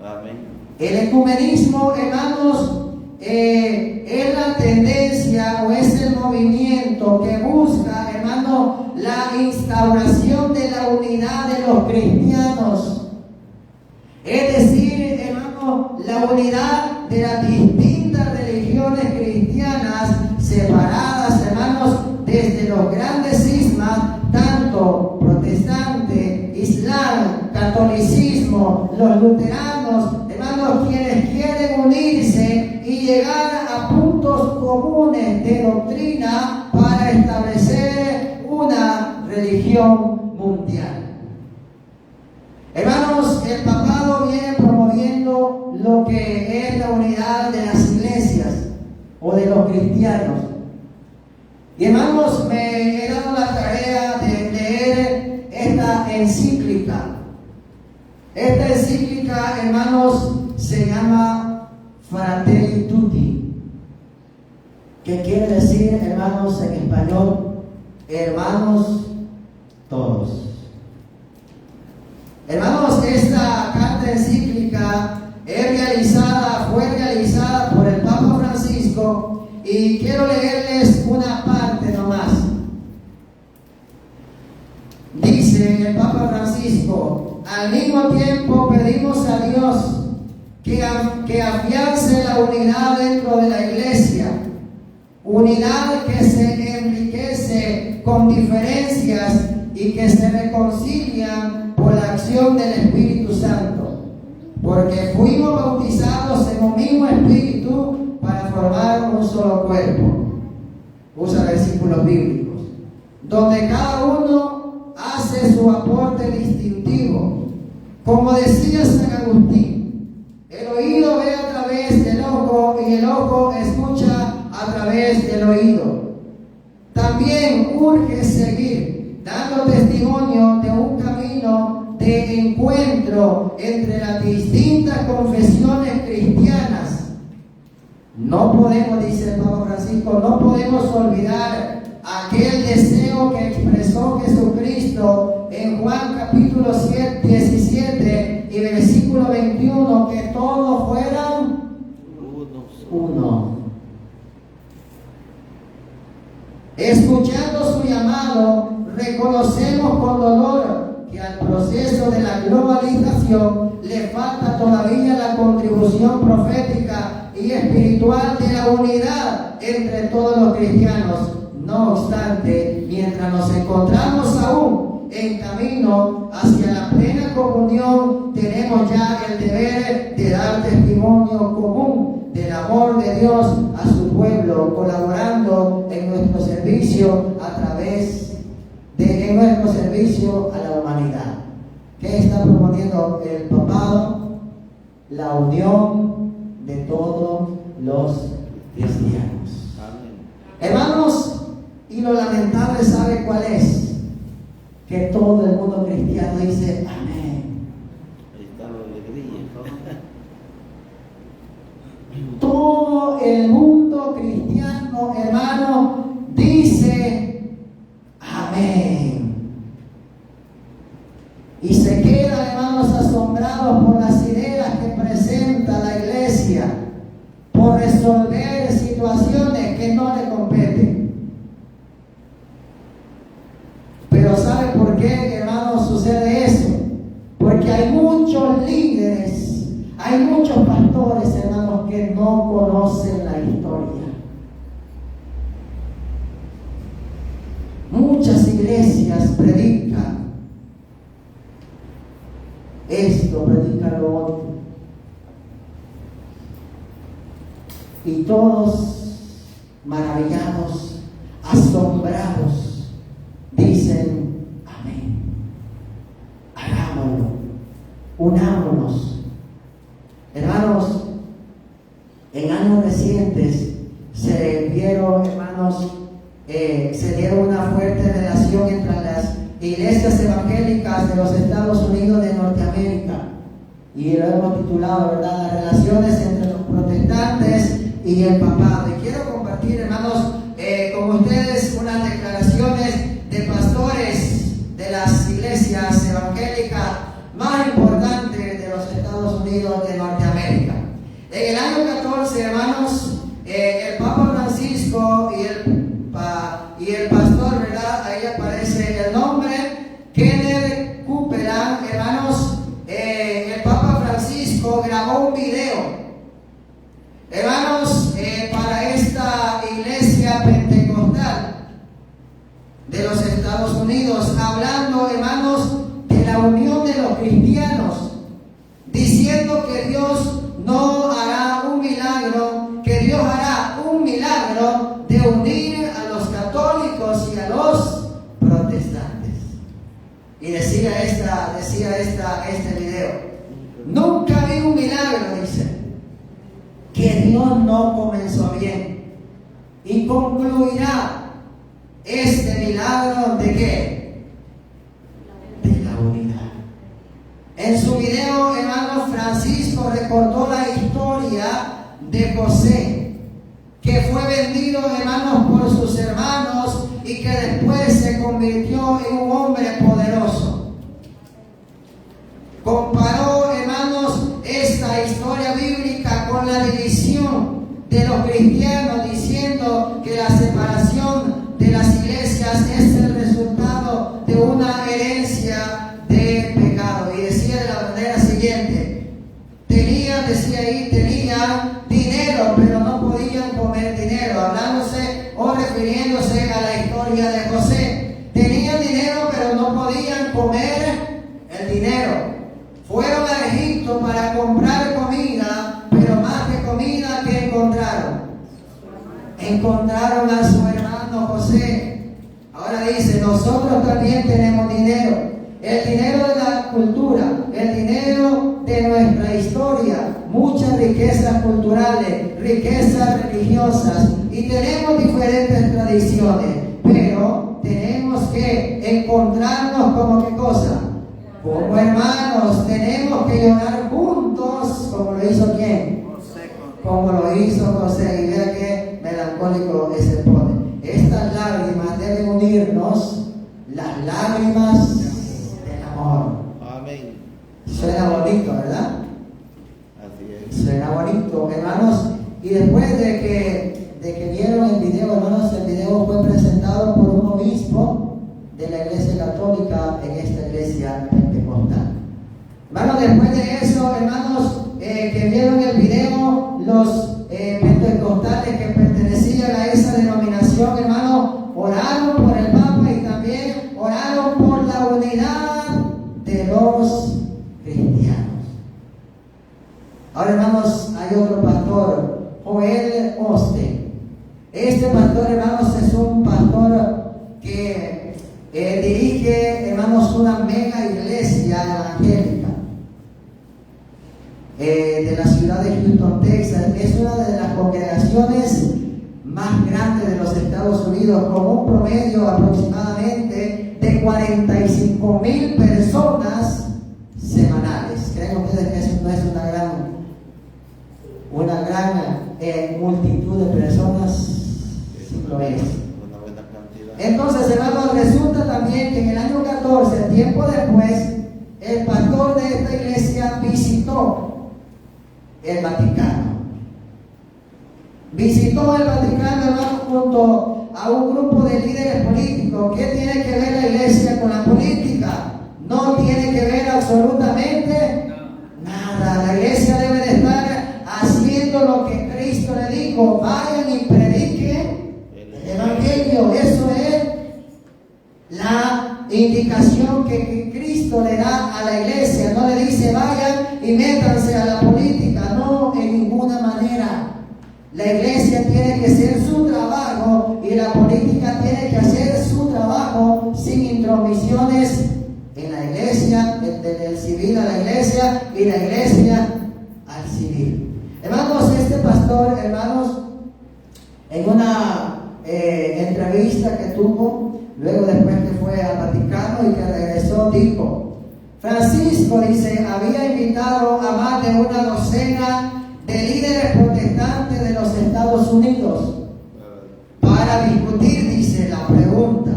[SPEAKER 2] Amén.
[SPEAKER 1] El ecumenismo, hermanos, es la tendencia o es el movimiento que busca, hermano, la instauración de la unidad de los cristianos. Es decir, hermano, la unidad de las distintas religiones cristianas separadas, hermanos, desde los grandes cismas, tanto protestante, islam, catolicismo, los luteranos, hermanos, quienes quieren unirse y llegar a puntos comunes de doctrina para establecer una religión mundial. Hermanos, el papado viene promoviendo lo que es la unidad de las iglesias o de los cristianos. Y hermanos, me he dado la tarea de leer esta encíclica. Esta encíclica, hermanos, se llama Fratelli Tutti, que quiere decir, hermanos, en español, hermanos todos. Hermanos, esta carta encíclica fue realizada por el Papa Francisco, y quiero leerles una parte nomás. Dice el Papa Francisco: al mismo tiempo pedimos a Dios que afiance la unidad dentro de la iglesia, unidad que se enriquece con diferencias y que se reconcilian por la acción del Espíritu Santo, porque fuimos bautizados en un mismo Espíritu para formar un solo cuerpo. Usa versículos bíblicos, donde cada uno hace su aporte distintivo. Como decía San Agustín, el oído ve a través del ojo y el ojo escucha a través del oído. También urge seguir dando testimonio de un camino de encuentro entre las distintas confesiones cristianas. No podemos, dice el Papa Francisco, no podemos olvidar aquel deseo que expresó Jesucristo en Juan capítulo 17 y versículo 21, que todos fueran uno. Escuchando su llamado, reconocemos con dolor que al proceso de la globalización le falta todavía la contribución profética y espiritual de la unidad entre todos los cristianos. No obstante, mientras nos encontramos aún en camino hacia la plena comunión, tenemos ya el deber de dar testimonio común del amor de Dios a su pueblo, colaborando en nuestro servicio en nuestro servicio a la humanidad. ¿Qué está proponiendo el papado? La unión de todos los cristianos.
[SPEAKER 2] Amén.
[SPEAKER 1] Hermanos, y lo lamentable, ¿sabe cuál es? Que todo el mundo cristiano dice amén.
[SPEAKER 2] Ahí está la alegría, ¿no?
[SPEAKER 1] Todo el mundo cristiano, hermano, dice amén. Y se quedan, hermanos, asombrados por las ideas que presenta la iglesia, por resolver situaciones que no le competen. Pero ¿sabe por qué, hermanos, sucede eso? Porque hay muchos líderes, hay muchos pastores, hermanos, que no conocen la historia. Muchas iglesias predican esto, predican lo otro, y todos maravillados, asombrados, dicen amén. Hagámoslo, unámonos. Hermanos, en años recientes se vieron, hermanos, se dieron una fuerte relación entre las iglesias evangélicas de los Estados Unidos de Norteamérica, y lo hemos titulado, ¿verdad?, las relaciones entre los protestantes y el papado. Y quiero compartir, hermanos, con ustedes unas declaraciones de pastores de las iglesias año 14, hermanos, el Papa Francisco y el pastor, ¿verdad? Ahí aparece el nombre, Kenneth Copeland, hermanos. El Papa Francisco grabó un video, hermanos, para esta iglesia pentecostal de los Estados Unidos, hablando, hermanos, de la unión de los cristianos, diciendo que Dios no hará un milagro, que Dios hará un milagro de unir a los católicos y a los protestantes. Y decía este video: nunca vi un milagro, dice, que Dios no comenzó bien y concluirá este milagro ¿de qué? De la unidad. En su video, hermano, Francisco recordó la historia de José, que fue vendido, hermanos, por sus hermanos y que después se convirtió en un hombre poderoso. Comparó, hermanos, esta historia bíblica con la división de los cristianos, diciendo que la separación de las iglesias es el resultado de una herencia de pecado. Y decía de la manera siguiente: tenían dinero, pero no podían comer dinero, hablándose o refiriéndose a la historia de José. Tenían dinero, pero no podían comer el dinero. Fueron a Egipto para comprar comida, pero más que comida, ¿qué encontraron? Encontraron a su hermano José. Ahora dice: nosotros también tenemos dinero. El dinero de la cultura, el dinero de nuestra historia, muchas riquezas culturales, riquezas religiosas, y tenemos diferentes tradiciones, pero tenemos que encontrarnos como ¿qué cosa? Como hermanos. Tenemos que llorar juntos, como lo hizo ¿quién? Como lo hizo José. Y vea que melancólico se pone. Estas lágrimas deben unirnos, las lágrimas del amor.
[SPEAKER 2] Amén.
[SPEAKER 1] Suena bonito, ¿verdad?
[SPEAKER 2] Así es.
[SPEAKER 1] Suena bonito, hermanos. Y después de que vieron el video, hermanos, el video fue presentado por un obispo de la iglesia católica en esta iglesia pentecostal. Hermanos, después de eso, hermanos, que vieron el video, los pentecostales que pertenecían a esa denominación, hermanos, oraron por el Papa y también oraron por la unidad de los cristianos. Ahora, hermanos, hay otro pastor, Joel Osteen. Este pastor, hermanos, es un pastor que dirige, hermanos, una mega iglesia evangélica de la ciudad de Houston, Texas. Es una de las congregaciones más grandes de los Estados Unidos, con un promedio aproximadamente de 45,000 personas semanales. ¿Creen ustedes que eso no es una gran multitud de personas? Sí lo es. Entonces, hermanos, resulta también que en el año 14, tiempo después, el pastor de esta iglesia visitó el Vaticano. Visitó el Vaticano, hermanos, junto a un grupo de líderes políticos. ¿Qué tiene que ver la iglesia con la política? No tiene que ver absolutamente nada. La iglesia debe de estar haciendo lo que Cristo le dijo: vayan y prediquen el evangelio. Eso es la indicación que Cristo le da a la iglesia. No le dice: vayan y métanse a la política. No, en ninguna manera. La iglesia tiene que hacer su trabajo y la política tiene que hacer su trabajo sin intromisiones en la iglesia, del civil a la iglesia y la iglesia al civil. Hermanos, este pastor, hermanos, en una entrevista que tuvo, luego después que fue al Vaticano y que regresó, dijo: Francisco, dice, había invitado a más de una docena de líderes protestantes de los Estados Unidos para discutir, dice, la pregunta: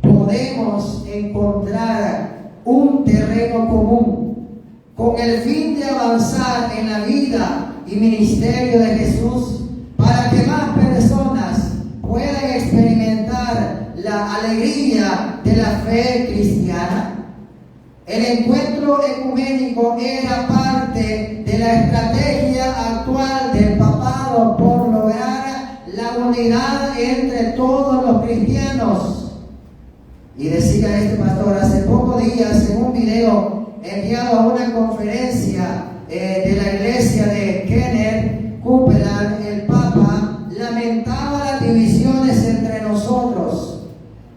[SPEAKER 1] ¿podemos encontrar un terreno común con el fin de avanzar en la vida y ministerio de Jesús para que más personas puedan experimentar la alegría de la fe cristiana. El encuentro ecuménico era parte de la estrategia actual del papado por lograr la unidad entre todos los cristianos. Y decía este pastor hace pocos días en un video enviado a una conferencia de la iglesia de Kenneth Copeland, el Papa lamentaba las divisiones entre nosotros,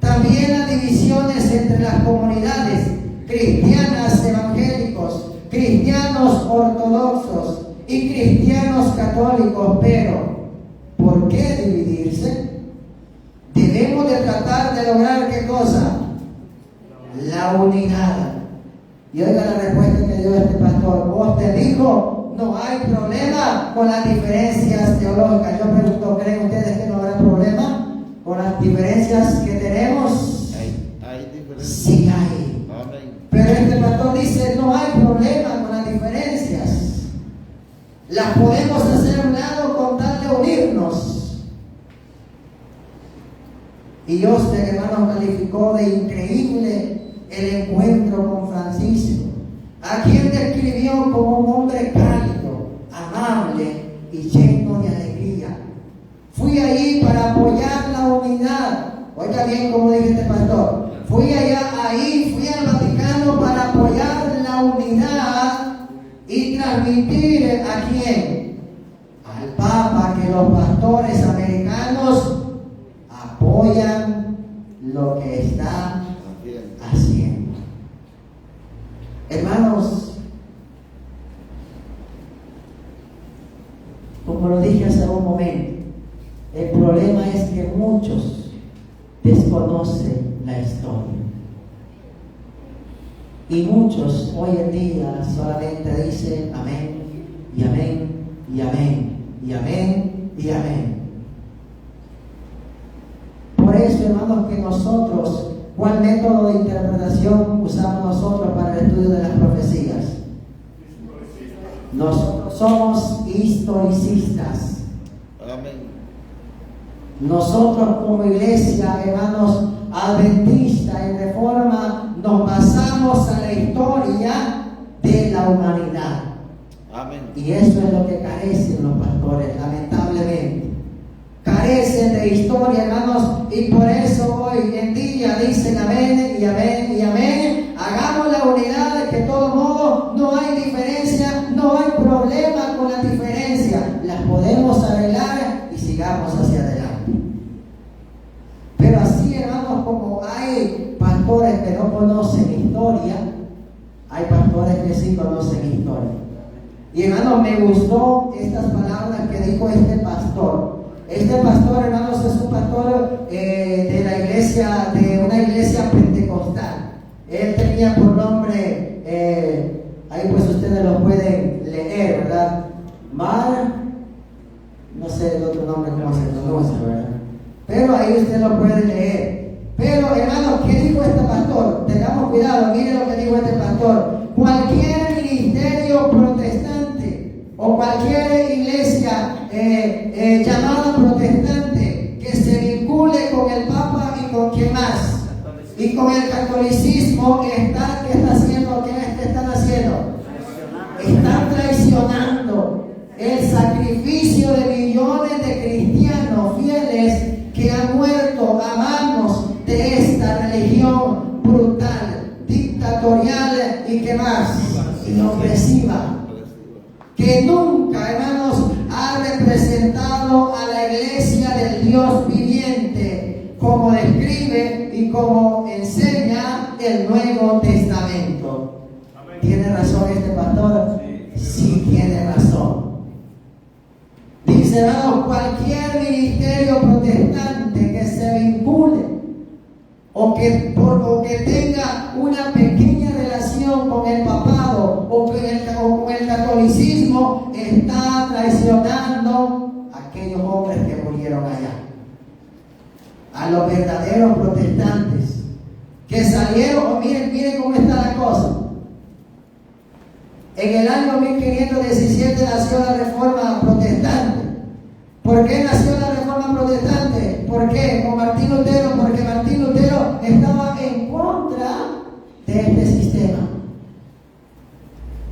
[SPEAKER 1] también las divisiones entre las comunidades cristianas evangélicos, cristianos ortodoxos y cristianos católicos. Pero ¿por qué dividirse? Debemos de tratar de lograr ¿qué cosa? La unidad. Y oiga la respuesta que dio este pastor. Usted dijo, no hay problema con las diferencias teológicas. Yo pregunto, ¿creen ustedes que no habrá problema con las diferencias que tenemos?
[SPEAKER 2] Hay diferencias.
[SPEAKER 1] Sí hay.
[SPEAKER 2] Amén.
[SPEAKER 1] Pero este pastor dice, no hay problema con las diferencias. Las podemos hacer a un lado con tal de unirnos. Y Oster, hermano, calificó de increíble el encuentro con Francisco, a quien describió como un hombre cálido, amable y lleno de alegría. Fui ahí para apoyar la unidad. Oiga bien como dice este pastor. Fui al Vaticano para apoyar la unidad y transmitir ¿a quién? Al Papa, que los pastores americanos apoyan lo que está haciendo. Hermanos, como lo dije hace un momento, el problema es que muchos desconocen la historia. Y muchos hoy en día solamente dicen amén, y amén, y amén, y amén, y amén. Por eso, hermanos, que nosotros, ¿cuál método de interpretación usamos nosotros para el estudio de las profecías? Nosotros somos historicistas.
[SPEAKER 2] Amén.
[SPEAKER 1] Nosotros como iglesia, hermanos, adventista y reforma, nos basamos a la historia de la humanidad.
[SPEAKER 2] Amén.
[SPEAKER 1] Y eso es lo que carecen los pastores, lamentablemente. Carecen de historia, hermanos, y por eso hoy en día dicen amén y amén y amén. Hagamos la unidad, de que de todos modos no hay diferencia, no hay problema con la diferencia. Las podemos arreglar y sigamos hacia adelante. Pero así, hermanos, como hay pastores que no conocen historia, hay pastores que sí conocen historia. Y hermanos, me gustó estas palabras que dijo este pastor. Este pastor, hermanos, es un pastor de la iglesia, de una iglesia pentecostal. Él tenía por nombre, ahí pues ustedes lo pueden leer, ¿verdad? No sé el otro nombre cómo se pronuncia, ¿verdad? Pero ahí usted lo puede leer. Pero, hermanos, ¿qué dijo este pastor? Tengamos cuidado, mire lo que dijo este pastor. Cualquier ministerio protestante o cualquier iglesia llamada protestante que se vincule con el Papa y con quién más, y con el catolicismo, ¿qué están haciendo? ¿Qué están haciendo? Están traicionando el sacrificio de millones de cristianos fieles que han muerto a manos de esta religión brutal, dictatorial y que más, y opresiva, que nunca, hermanos, ha representado a la iglesia del Dios viviente, como describe y como enseña el Nuevo Testamento. Amén. ¿Tiene razón este pastor? Sí, tiene razón. Dice, hermanos, cualquier ministerio protestante que se vincule o que tenga una pequeña relación con el papado o con el catolicismo, está traicionando a aquellos hombres que murieron allá, a los verdaderos protestantes que salieron. Miren cómo está la cosa. En el año 1517 nació la Reforma Protestante. ¿Por qué nació la Reforma Protestante? ¿Por qué? Con Martín Lutero, porque Martín Lutero estaba en contra de este sistema.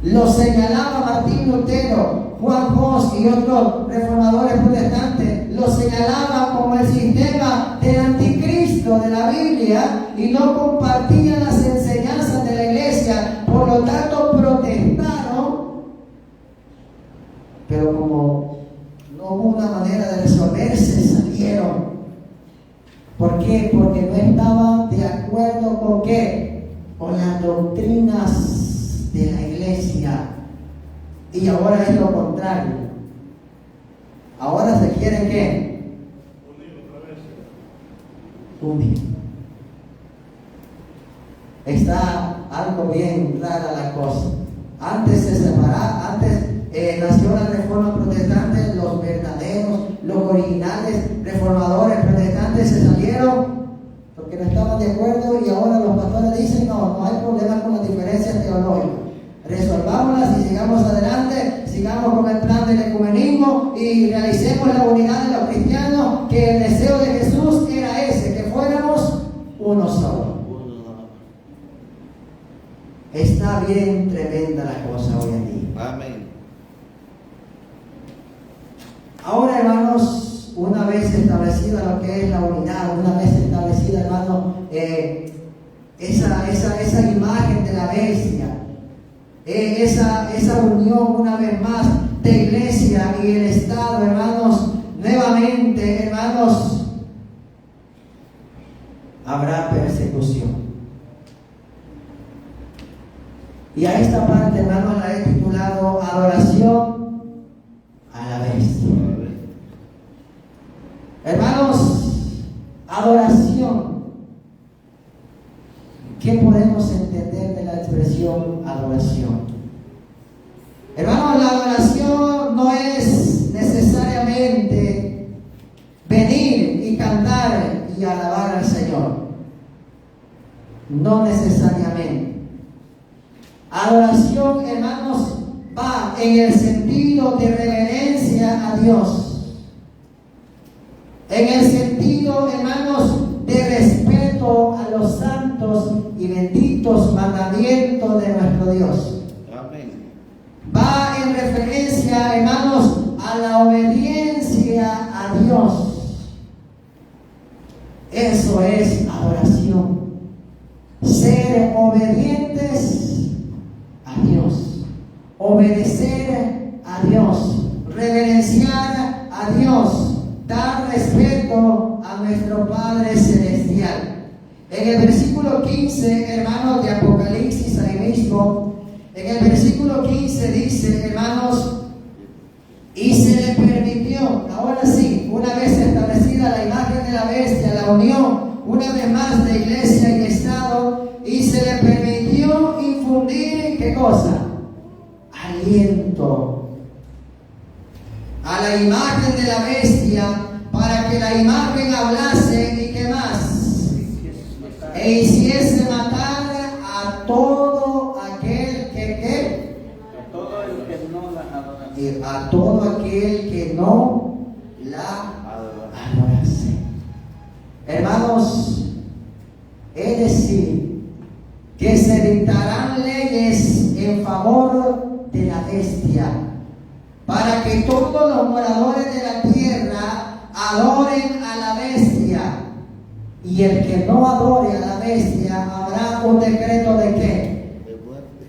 [SPEAKER 1] Lo señalaba Martín Lutero, Juan Bosch y otros reformadores protestantes, lo señalaban como el sistema del anticristo de la Biblia y no compartían las enseñanzas de la iglesia, por lo tanto protestaron, pero como no hubo una manera de resolverse, salieron. ¿Por qué? Porque no estaban de acuerdo con ¿qué? Con las doctrinas de la iglesia. Y ahora es lo contrario. Ahora se quiere ¿qué? Unir. Está algo bien rara la cosa. Antes se separaba, nació la Reforma Protestante, los verdaderos, los originales reformadores protestantes se salieron porque no estaban de acuerdo, y ahora los pastores dicen no hay problema con las diferencias teológicas, resolvámoslas y sigamos adelante, sigamos con el plan del ecumenismo y realicemos la unidad de los cristianos, que el deseo de Jesús era ese, que fuéramos uno solo. Está bien tremenda la cosa hoy en día.
[SPEAKER 2] Amén.
[SPEAKER 1] Ahora, hermanos, una vez establecida lo que es la unidad, una vez establecida, hermanos, esa imagen de la bestia, esa unión una vez más de iglesia y el Estado, hermanos, nuevamente, hermanos, habrá persecución. Y a esta parte, hermanos, la he titulado Adoración a la Bestia. Hermanos, adoración. ¿Qué podemos entender de la expresión adoración? Hermanos, la adoración no es necesariamente venir y cantar y alabar al Señor. No necesariamente. Adoración, hermanos, va en el sentido de reverencia a Dios, en el sentido, hermanos, de respeto a los santos y benditos mandamientos de nuestro Dios.
[SPEAKER 2] Amén.
[SPEAKER 1] Va en referencia, hermanos, a la obediencia a Dios. Eso es adoración. Ser obedientes a Dios, obedecer a Dios, reverenciar a Dios, dar respeto a nuestro Padre Celestial. En el versículo 15, hermanos, de Apocalipsis, ahí mismo, en el versículo 15 dice, hermanos, y se le permitió, ahora sí, una vez establecida la imagen de la bestia, la unión, una vez más de iglesia y Estado, y se le permitió infundir, ¿qué cosa? Aliento a la imagen de la bestia, para que la imagen hablase y ¿qué más? E hiciese matar a todo aquel que
[SPEAKER 3] a todo el que no la adorase.
[SPEAKER 1] A todo aquel que no la adorase. Hermanos, es decir, que se dictarán leyes en favor de la bestia, para que todos los moradores de la tierra adoren a la bestia, y el que no adore a la bestia, habrá un decreto de ¿qué?
[SPEAKER 2] De muerte.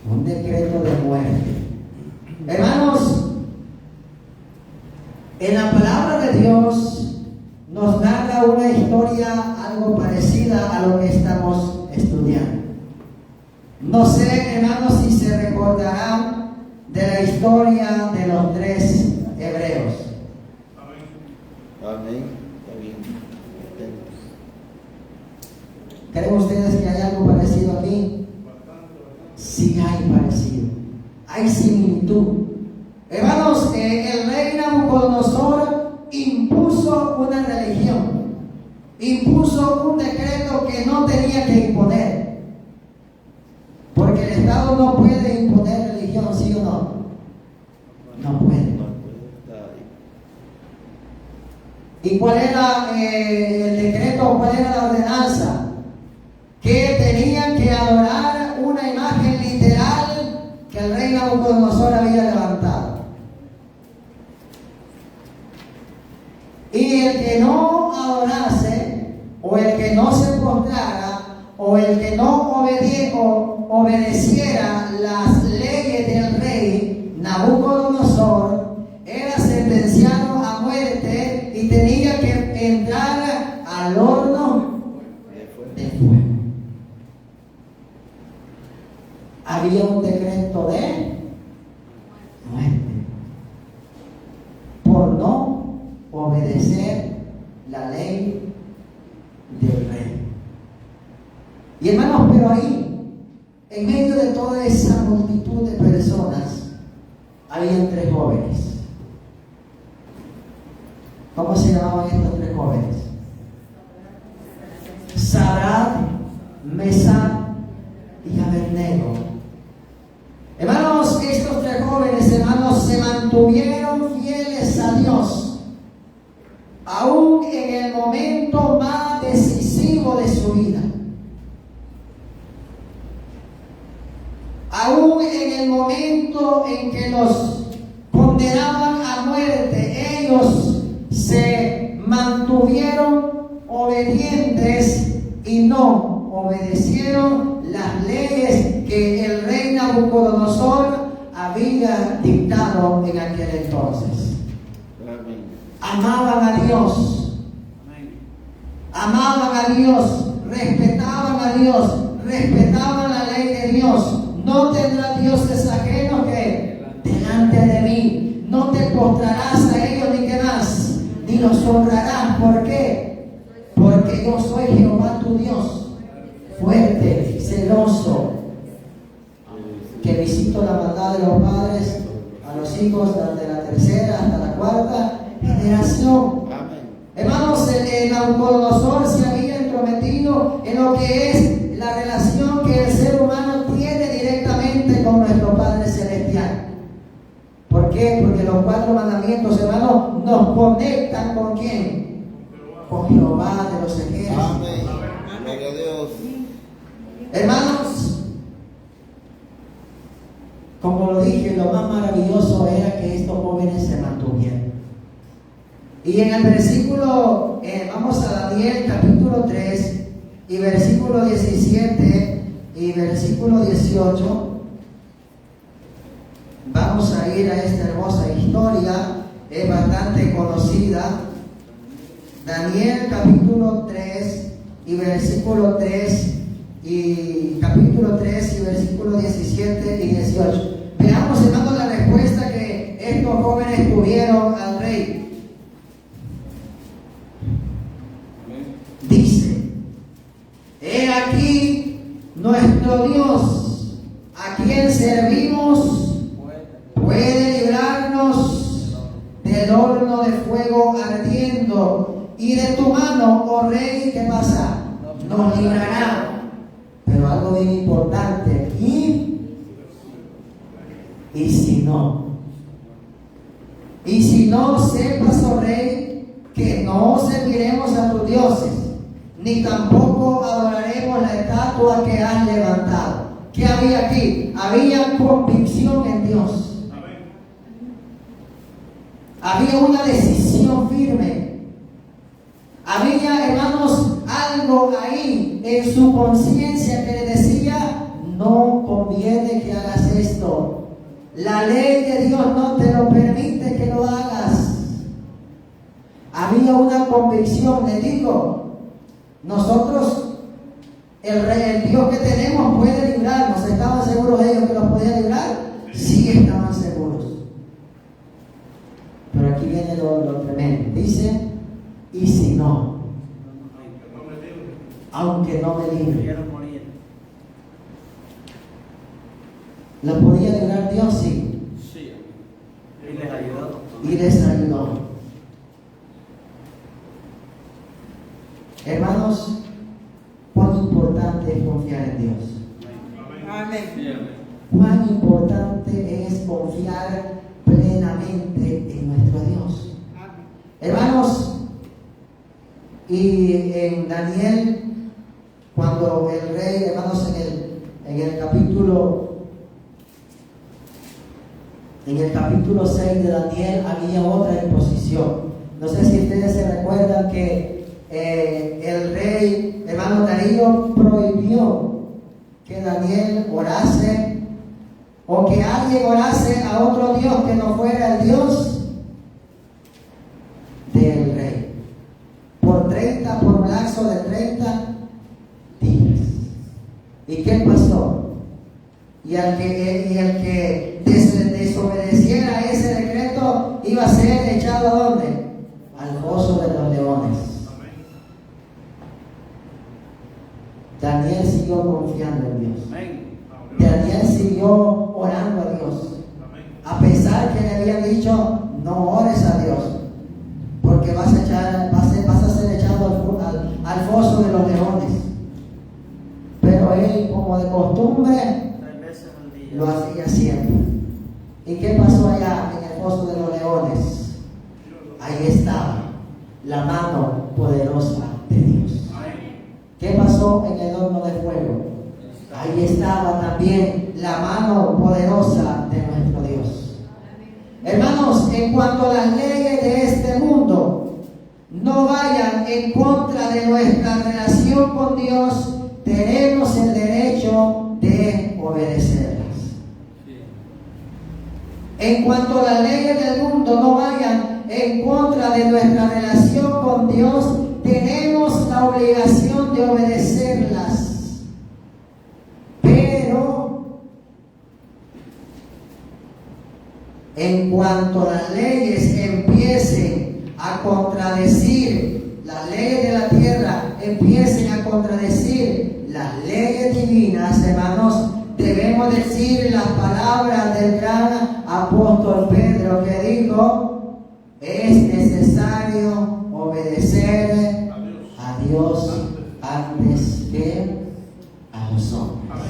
[SPEAKER 1] Un decreto de muerte. Hermanos, en la palabra de Dios nos narra una historia algo parecida a lo que estamos estudiando. No sé, hermanos, si se recordarán de la historia de los 3 hebreos.
[SPEAKER 2] Amén. Está bien.
[SPEAKER 1] ¿Creen ustedes que hay algo parecido aquí? Sí hay parecido. Hay similitud. Hermanos, el rey Nabucodonosor impuso una religión. Impuso un decreto que no tenía que imponer. Porque el Estado no puede imponer religión, ¿sí o no? No puede. ¿Y cuál era el decreto? ¿Cuál era la ordenanza? Que tenían que adorar una imagen literal que el rey Nabucodonosor había levantado. Y el que no adorase, o el que no se postrara, o el que no obedeciera las leyes del rey Nabucodonosor, era sentenciado a muerte y tenía que entrar al horno de fuego. Había un decreto de muerte por no obedecer la ley del rey. Y hermanos, pero ahí, en medio de toda esa multitud de personas, habían 3 jóvenes. ¿Cómo se llamaban estos 3 jóvenes? Sadrach, Mesach y Abednego. Hermanos, estos 3 jóvenes, hermanos, se mantuvieron fieles a Dios, aún en el momento más decisivo de su vida. Aún en el momento en que los condenaban a muerte, ellos se mantuvieron obedientes y no obedecieron las leyes que el rey Nabucodonosor había dictado en aquel entonces. Amaban a Dios, amaban a Dios, respetaban a Dios, respetaban la ley de Dios. No tendrás dioses ajenos que delante de mí. No te postrarás a ellos ni que más, ni los honrarás. ¿Por qué? Porque yo soy Jehová tu Dios, fuerte, celoso, que visito la maldad de los padres a los hijos desde la 3ª hasta la 4ª generación. Hermanos, Nabucodonosor se había entrometido en lo que es la relación que el ser humano tiene directamente con nuestro Padre Celestial. ¿Por qué? Porque los 4 mandamientos, hermanos, nos conectan ¿con quién? Con Jehová de los ejércitos.
[SPEAKER 2] Amén. Gloria a Dios.
[SPEAKER 1] Hermanos, como lo dije, lo más maravilloso era que estos jóvenes se mantuvieran. Y en el versículo, vamos a Daniel capítulo 3 y versículo 17 y versículo 18. Vamos a ir a esta hermosa historia, es bastante conocida. Daniel capítulo 3 y versículo 3 y capítulo 3 y versículo 17 y 18. Veamos, hermanos, la respuesta que estos jóvenes tuvieron al rey. Dice: he aquí nuestro Dios, a quien servimos, puede librarnos del horno de fuego ardiendo, y de tu mano, oh rey, ¿qué pasa? Nos librará. Pero algo bien importante aquí: y si no, sepas, oh rey, que no serviremos a tus dioses, ni tampoco adoraremos la estatua que has levantado. ¿Qué había aquí? Había convicción en Dios. Había una decisión firme. Había, hermanos, algo ahí en su conciencia que le decía: no conviene que hagas esto. La ley de Dios no te lo permite que lo hagas. Había una convicción. Les digo, nosotros, el Dios que tenemos puede librarnos. ¿Estaban seguros ellos que los podía librar? Sí, estaban seguros. Pero aquí viene lo tremendo. Dice: y si no, aunque no me libre. ¿Lo podía librar Dios? Sí.
[SPEAKER 3] Y les ayudó.
[SPEAKER 1] Y les ayudó. Hermanos, cuán importante es confiar en Dios.
[SPEAKER 3] Amén.
[SPEAKER 1] cuán importante es confiar plenamente en nuestro Dios. Hermanos, y en Daniel, cuando el rey, hermanos, en el capítulo 6 de Daniel había otra imposición. No sé si ustedes se recuerdan que el rey, hermano Darío, prohibió que Daniel orase o que alguien orase a otro Dios que no fuera el Dios del rey. Por un lapso de 30 días. ¿Y qué pasó? Y el que desobedeciera ese decreto iba a ser echado ¿a dónde? Al foso de los leones. Daniel siguió confiando en Dios. Daniel siguió orando a Dios. A pesar que le habían dicho, no ores a Dios, porque vas a ser echado al foso de los leones. Pero él, como de costumbre, lo hacía siempre. ¿Y qué pasó allá en el foso de los leones? Ahí estaba la mano poderosa de Dios. ¿Qué pasó en el horno de fuego? Ahí estaba también la mano poderosa de nuestro Dios. Hermanos, en cuanto a las leyes de este mundo no vayan en contra de nuestra relación con Dios, tenemos el derecho de obedecerlas. En cuanto a las leyes del mundo no vayan en contra de nuestra relación con Dios, tenemos la obligación de obedecerlas. Pero en cuanto las leyes empiecen a contradecir, las leyes de la tierra empiecen a contradecir las leyes divinas, hermanos, debemos decir las palabras del gran apóstol Pedro, que dijo: es necesario obedecer a Dios antes que a los hombres.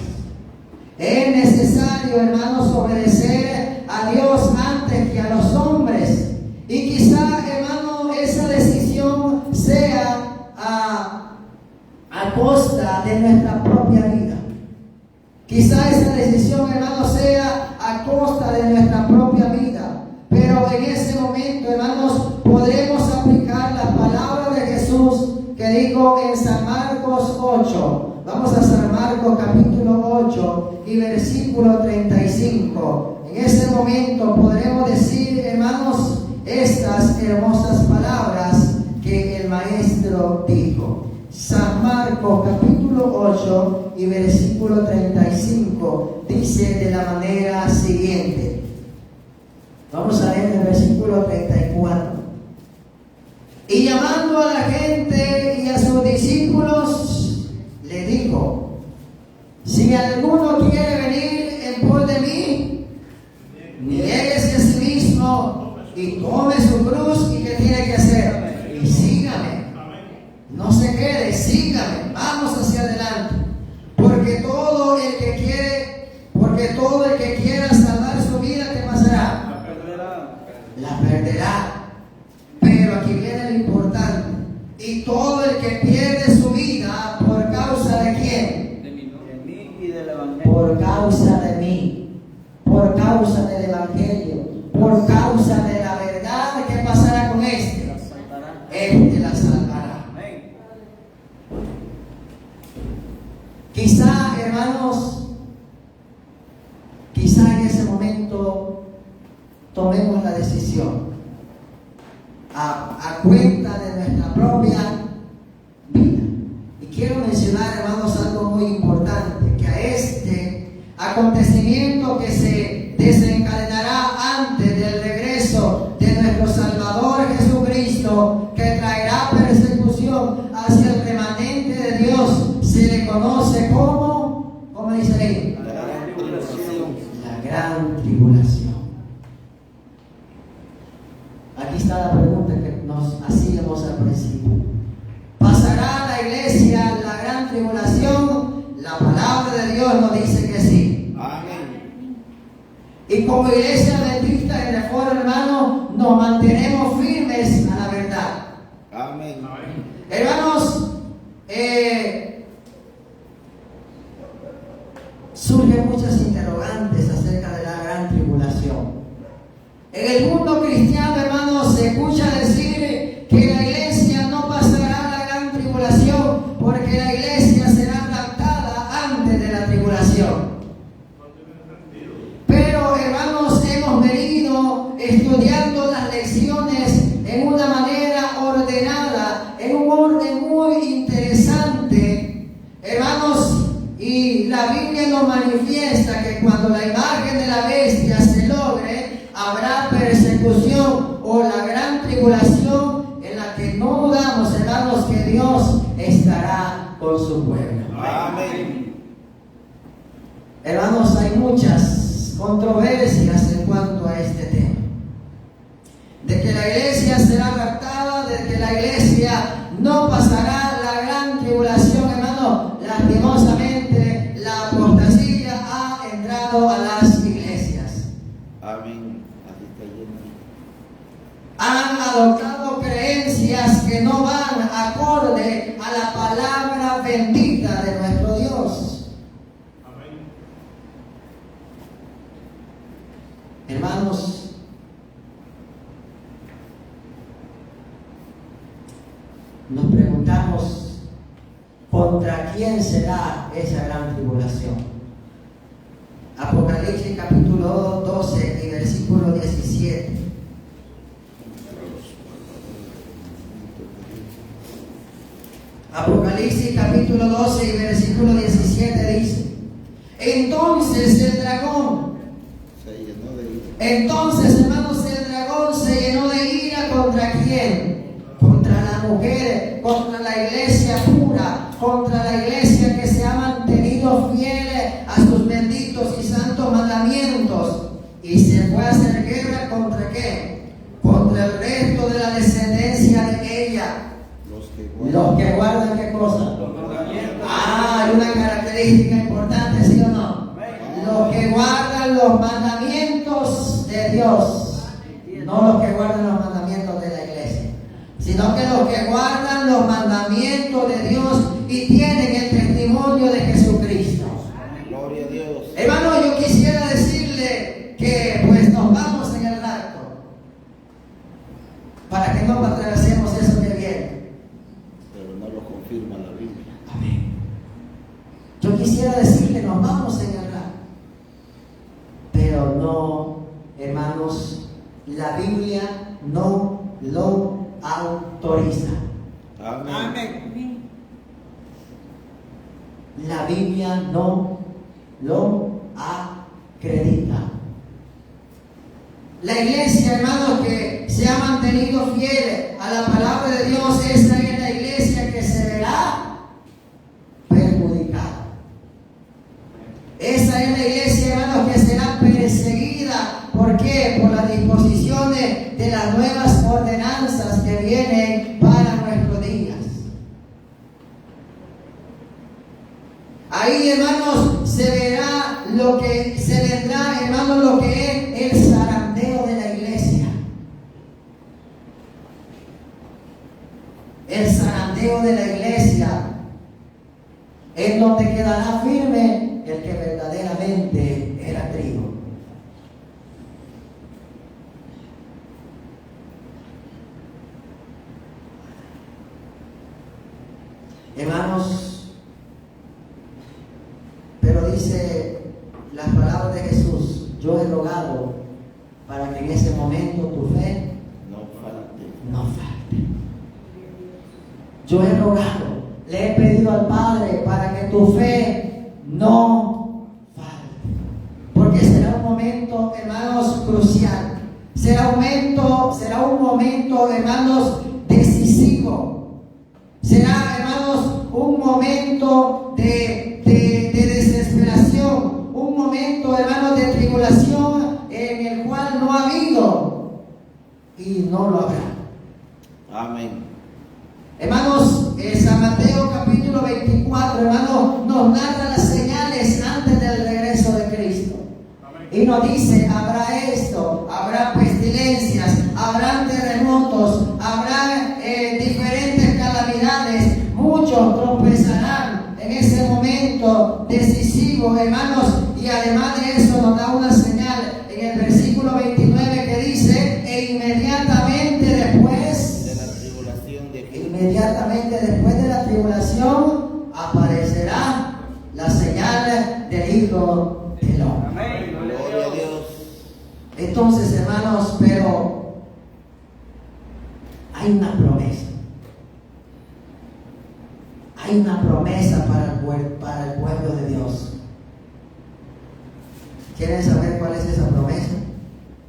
[SPEAKER 1] Es necesario, hermanos, obedecer a Dios antes que a los hombres. Y quizá, hermano, esa decisión sea a costa de nuestra propia vida. Quizá esa decisión, hermano, sea a costa de nuestra propia vida. Pero en ese momento, hermanos, podremos aplicar la palabra de Jesús que dijo en San Marcos 8. Vamos a San Marcos capítulo 8 y versículo 35. En ese momento podremos decir, hermanos, estas hermosas palabras que el Maestro dijo. San Marcos capítulo 8 y versículo 35 dice de la manera siguiente. Vamos a leer el versículo 34. Y llamando a la gente y a sus discípulos, le dijo: si alguno quiere venir en pos de mí, niéguese a sí mismo y tome su cruz. ¿Y qué tiene que hacer? Y sígame. No se quede, sígame, vamos hacia adelante. Porque todo el que quiera salvar su vida, ¿qué pasará? La perderá. Pero aquí viene lo importante. Y todo el que pierde su vida, ¿por causa de quién?
[SPEAKER 3] De mí y del Evangelio.
[SPEAKER 1] Por causa de mí, por causa del Evangelio, por causa de la verdad, ¿qué pasará con este? Este la salvará. Quizá, hermanos, quizá en ese momento tomemos la decisión a cuenta de nuestra propia vida. Y quiero mencionar, hermanos, algo muy importante, que a este acontecimiento que se desencadenará antes del regreso de nuestro Salvador Jesucristo, que traerá persecución hacia el remanente de Dios, se le conoce como, ¿cómo dice ahí?
[SPEAKER 3] La gran tribulación.
[SPEAKER 1] La gran tribulación. Aquí está la pregunta que nos hacíamos al principio. ¿Pasará la iglesia la gran tribulación? La palabra de Dios nos dice que sí.
[SPEAKER 2] Amén.
[SPEAKER 1] Y como iglesia adventista en Reforma, hermano, nos mantenemos firmes a la verdad.
[SPEAKER 2] Amén.
[SPEAKER 1] Hermanos, surgen muchas interrogantes acerca de la gran tribulación. En el mundo cristiano, hermanos, se escucha decir que la iglesia no pasará la gran tribulación porque la iglesia será raptada antes de la tribulación. Pero, hermanos, hemos venido estudiando las lecciones en una manera ordenada, en un orden muy interesante, hermanos, y la Biblia nos manifiesta que cuando la imagen de la bestia se logre, habrá persecución o la gran tribulación en la que no dudamos, hermanos, que Dios estará con su pueblo.
[SPEAKER 2] Amén.
[SPEAKER 1] Hermanos, hay muchas controversias en cuanto a este tema. De que la iglesia será raptada, de que la iglesia no pasará la gran tribulación, hermano. Lastimosamente, la apostasía ha entrado a las iglesias.
[SPEAKER 2] Amén. Así está lleno.
[SPEAKER 1] Han adoptado creencias que no van acorde a la palabra bendita de nuestro Dios.
[SPEAKER 4] Amén.
[SPEAKER 1] Hermanos, nos preguntamos contra quién será esa gran tribulación. Apocalipsis capítulo 12 y versículo 17. Apocalipsis capítulo 12 y versículo 17 dice: entonces el dragón,
[SPEAKER 2] Se llenó de ira.
[SPEAKER 1] entonces, hermanos, el dragón se llenó de ira. ¿Contra quién? Contra la mujer, contra la iglesia pura, contra la iglesia que se ha mantenido fiel a sus benditos y santos mandamientos. Y se fue a hacer guerra ¿contra qué? Contra el resto de la descendencia de ella. Los que guardan ¿qué cosa?
[SPEAKER 3] Los mandamientos.
[SPEAKER 1] Ah, hay una característica importante, ¿sí o no? Los que guardan los mandamientos de Dios, no los que guardan los mandamientos de la iglesia, sino que los que guardan los mandamientos de Dios y tienen el testimonio de Jesucristo.
[SPEAKER 2] Gloria a Dios.
[SPEAKER 1] Hermano, yo quisiera decirle que pues nos vamos en el rapto para que no atravesemos eso que viene.
[SPEAKER 2] Pero no lo confirma la Biblia.
[SPEAKER 1] Amén. Yo quisiera decirle, nos vamos en el rapto, pero no, hermanos, la Biblia no lo autoriza.
[SPEAKER 2] Amén.
[SPEAKER 3] Amén.
[SPEAKER 1] La Biblia no lo acredita. La iglesia, hermanos, que se ha mantenido fiel a la palabra de Dios, esa es la iglesia que se verá perjudicada. Esa es la iglesia, hermanos, que será perseguida. ¿Por qué? Por las disposiciones de las nuevas ordenanzas que vienen para nuestros días. Ahí, hermanos, se verá lo que se vendrá, hermanos, lo que es el zarandeo de la iglesia. El zarandeo de la iglesia, en donde quedará firme el que verdaderamente era trigo. Hermanos, pero dice las palabras de Jesús: yo he rogado para que en ese momento tu fe
[SPEAKER 2] No falte.
[SPEAKER 1] no falte. Yo he rogado, le he pedido al Padre para que tu fe no falte. Porque será un momento, hermanos, crucial. Será un momento, hermanos, decisivo. Será, hermanos, un momento de desesperación, un momento, hermanos, de tribulación en el cual no ha habido y no lo habrá.
[SPEAKER 2] Amén.
[SPEAKER 1] Hermanos, San Mateo capítulo 24, hermanos, nos narra las señales antes del regreso de Cristo.
[SPEAKER 4] Amén.
[SPEAKER 1] Y nos dice: habrá decisivo, hermanos, y además de eso nos da una señal en el versículo 29 que dice, e inmediatamente después de la tribulación aparecerá la señal del Hijo del Hombre.
[SPEAKER 3] Amén.
[SPEAKER 2] Gloria a Dios.
[SPEAKER 1] Entonces, hermanos, pero hay una promesa. Hay una promesa para el pueblo de Dios. ¿Quieren saber cuál es esa promesa?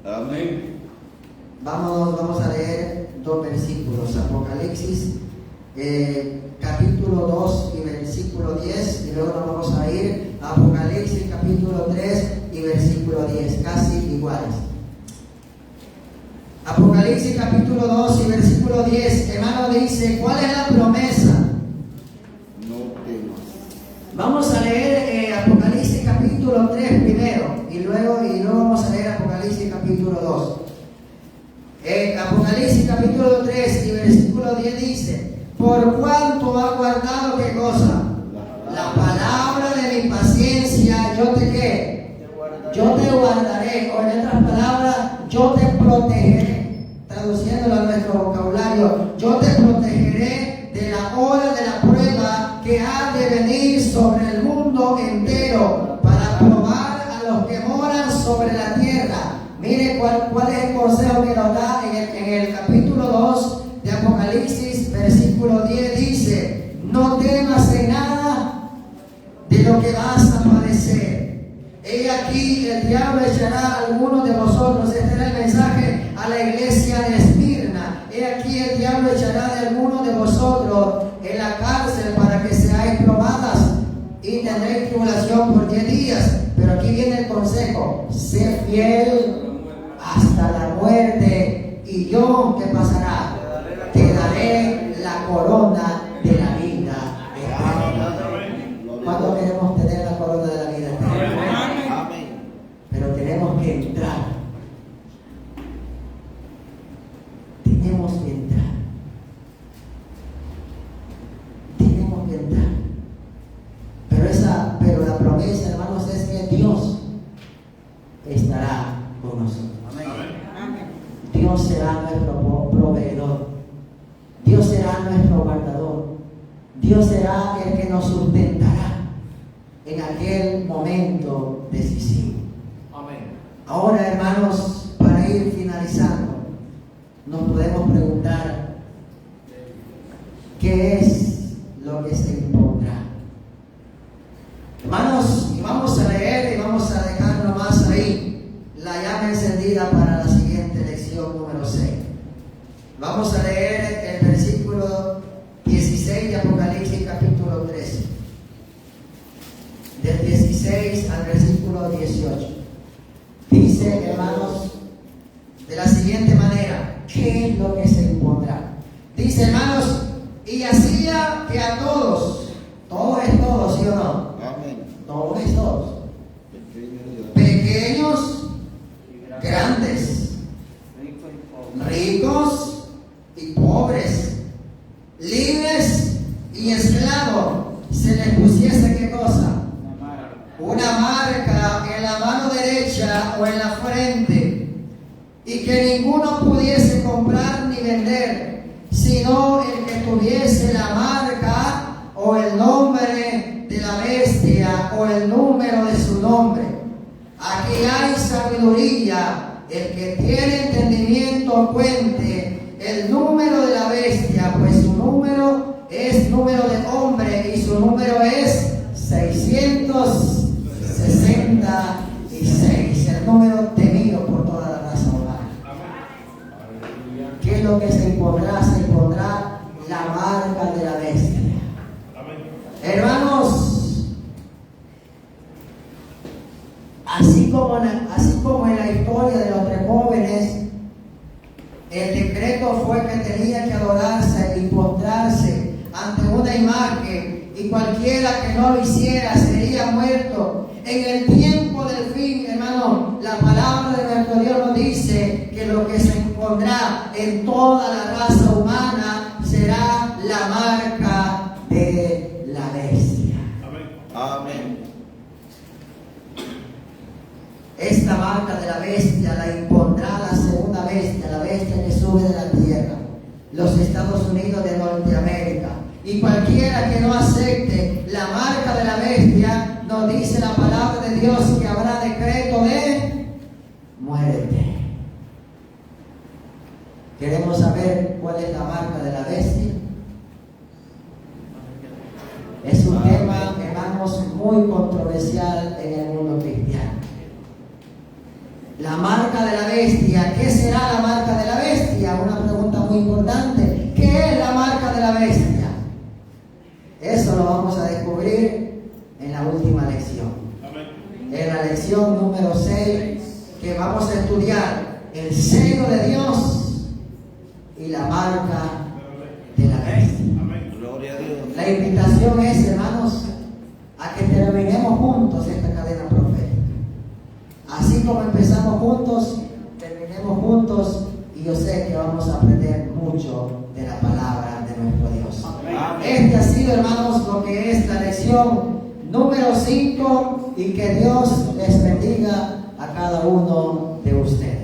[SPEAKER 2] Amén.
[SPEAKER 1] Vamos a leer dos versículos. Apocalipsis capítulo 2 y versículo 10, y luego nos vamos a ir a Apocalipsis capítulo 3 y versículo 10, casi iguales. Apocalipsis capítulo 2 y versículo 10, hermano, dice, ¿cuál es la promesa?
[SPEAKER 2] No temas.
[SPEAKER 1] Vamos a leer Apocalipsis capítulo 3 primero y luego vamos a leer Apocalipsis capítulo 2. Apocalipsis capítulo 3 y versículo 10 dice, por cuanto ha guardado ¿qué cosa? La palabra de mi paciencia, yo te ¿qué? Yo te guardaré, o en otras palabras, yo te protegeré, traduciéndolo a nuestro vocabulario, yo te protegeré de la hora de la prueba que ha de venir sobre el mundo entero para probar a los que moran sobre la tierra. Mire cuál es el consejo que nos da en el capítulo 2 de Apocalipsis, versículo 10 dice, no temas en nada de lo que vas a padecer. He aquí el diablo echará a algunos de vosotros. Este era el mensaje a la iglesia de Esmirna. He aquí el diablo echará de algunos de vosotros en la cárcel para que seáis probadas y tendréis tribulación por 10 días. Pero aquí viene el consejo: sé fiel hasta la muerte, y yo, ¿qué pasará? Te daré la corona de la vida eterna. ¿Cuánto queremos tener la corona de la vida eterna?
[SPEAKER 2] Amén.
[SPEAKER 1] Pero tenemos que entrar. Tenemos que entrar. Tenemos que entrar. Pero la promesa, hermanos, es que Dios estará con nosotros. Dios será nuestro proveedor. Dios será nuestro guardador. Dios será el que nos sustentará en aquel momento decisivo.
[SPEAKER 4] Amén.
[SPEAKER 1] Ahora, hermanos, para ir finalizando, nos podemos preguntar, ¿qué es lo que se impondrá? Hermanos, y vamos a leer y vamos a dejar nomás ahí la llama encendida para la siguiente lección número 6. Vamos a leer el versículo 16 de Apocalipsis capítulo 13. Del 16 al versículo 18. Dice, hermanos, de la siguiente manera, ¿qué es lo que se impondrá? Dice, hermanos, y hacía que a todos, todo es todo, ¿sí o no?
[SPEAKER 2] Amén.
[SPEAKER 1] Todo es todos. Pequeños, grandes, ricos y pobres, libres y esclavos, se les pusiese ¿qué cosa? Una marca en la mano derecha o en la frente, y que ninguno pudiese comprar ni vender, sino el que tuviese la marca o el nombre de la bestia o el número de su nombre. Aquí hay sabiduría. El que tiene entendimiento cuente el número de la bestia, pues su número es número de hombre y su número es 666, el número temido por toda la raza humana. ¿Qué es lo que se impondrá? Se impondrá la marca de la bestia. Hermanos, así como en la historia de los 3 jóvenes, el decreto fue que tenía que adorarse y postrarse ante una imagen, y cualquiera que no lo hiciera sería muerto. En el tiempo del fin, hermano, la palabra de nuestro Dios nos dice que lo que se impondrá en toda la raza humana será la marca de la bestia.
[SPEAKER 2] Amén.
[SPEAKER 1] bestia, la impondrá la segunda bestia, la bestia que sube de la tierra, los Estados Unidos de Norteamérica. Y cualquiera que no acepte la marca de la bestia, nos dice la palabra de Dios que habrá decreto de muerte. Queremos saber cuál es la marca de la bestia. Es un tema, hermanos, muy controversial en el mundo cristiano. La marca de la bestia, ¿qué será la marca de la bestia? Una pregunta muy importante. ¿Qué es la marca de la bestia? Eso lo vamos a descubrir en la última lección. En la lección número 6, que vamos a estudiar el sello de Dios y la marca de la bestia.
[SPEAKER 2] Gloria a Dios.
[SPEAKER 1] La invitación es, hermanos, a que terminemos juntos esta cadena profética. Así como empezamos juntos, terminemos juntos, y yo sé que vamos a aprender mucho de la palabra de nuestro Dios. Este ha sido, hermanos, lo que es la lección número 5, y que Dios les bendiga a cada uno de ustedes.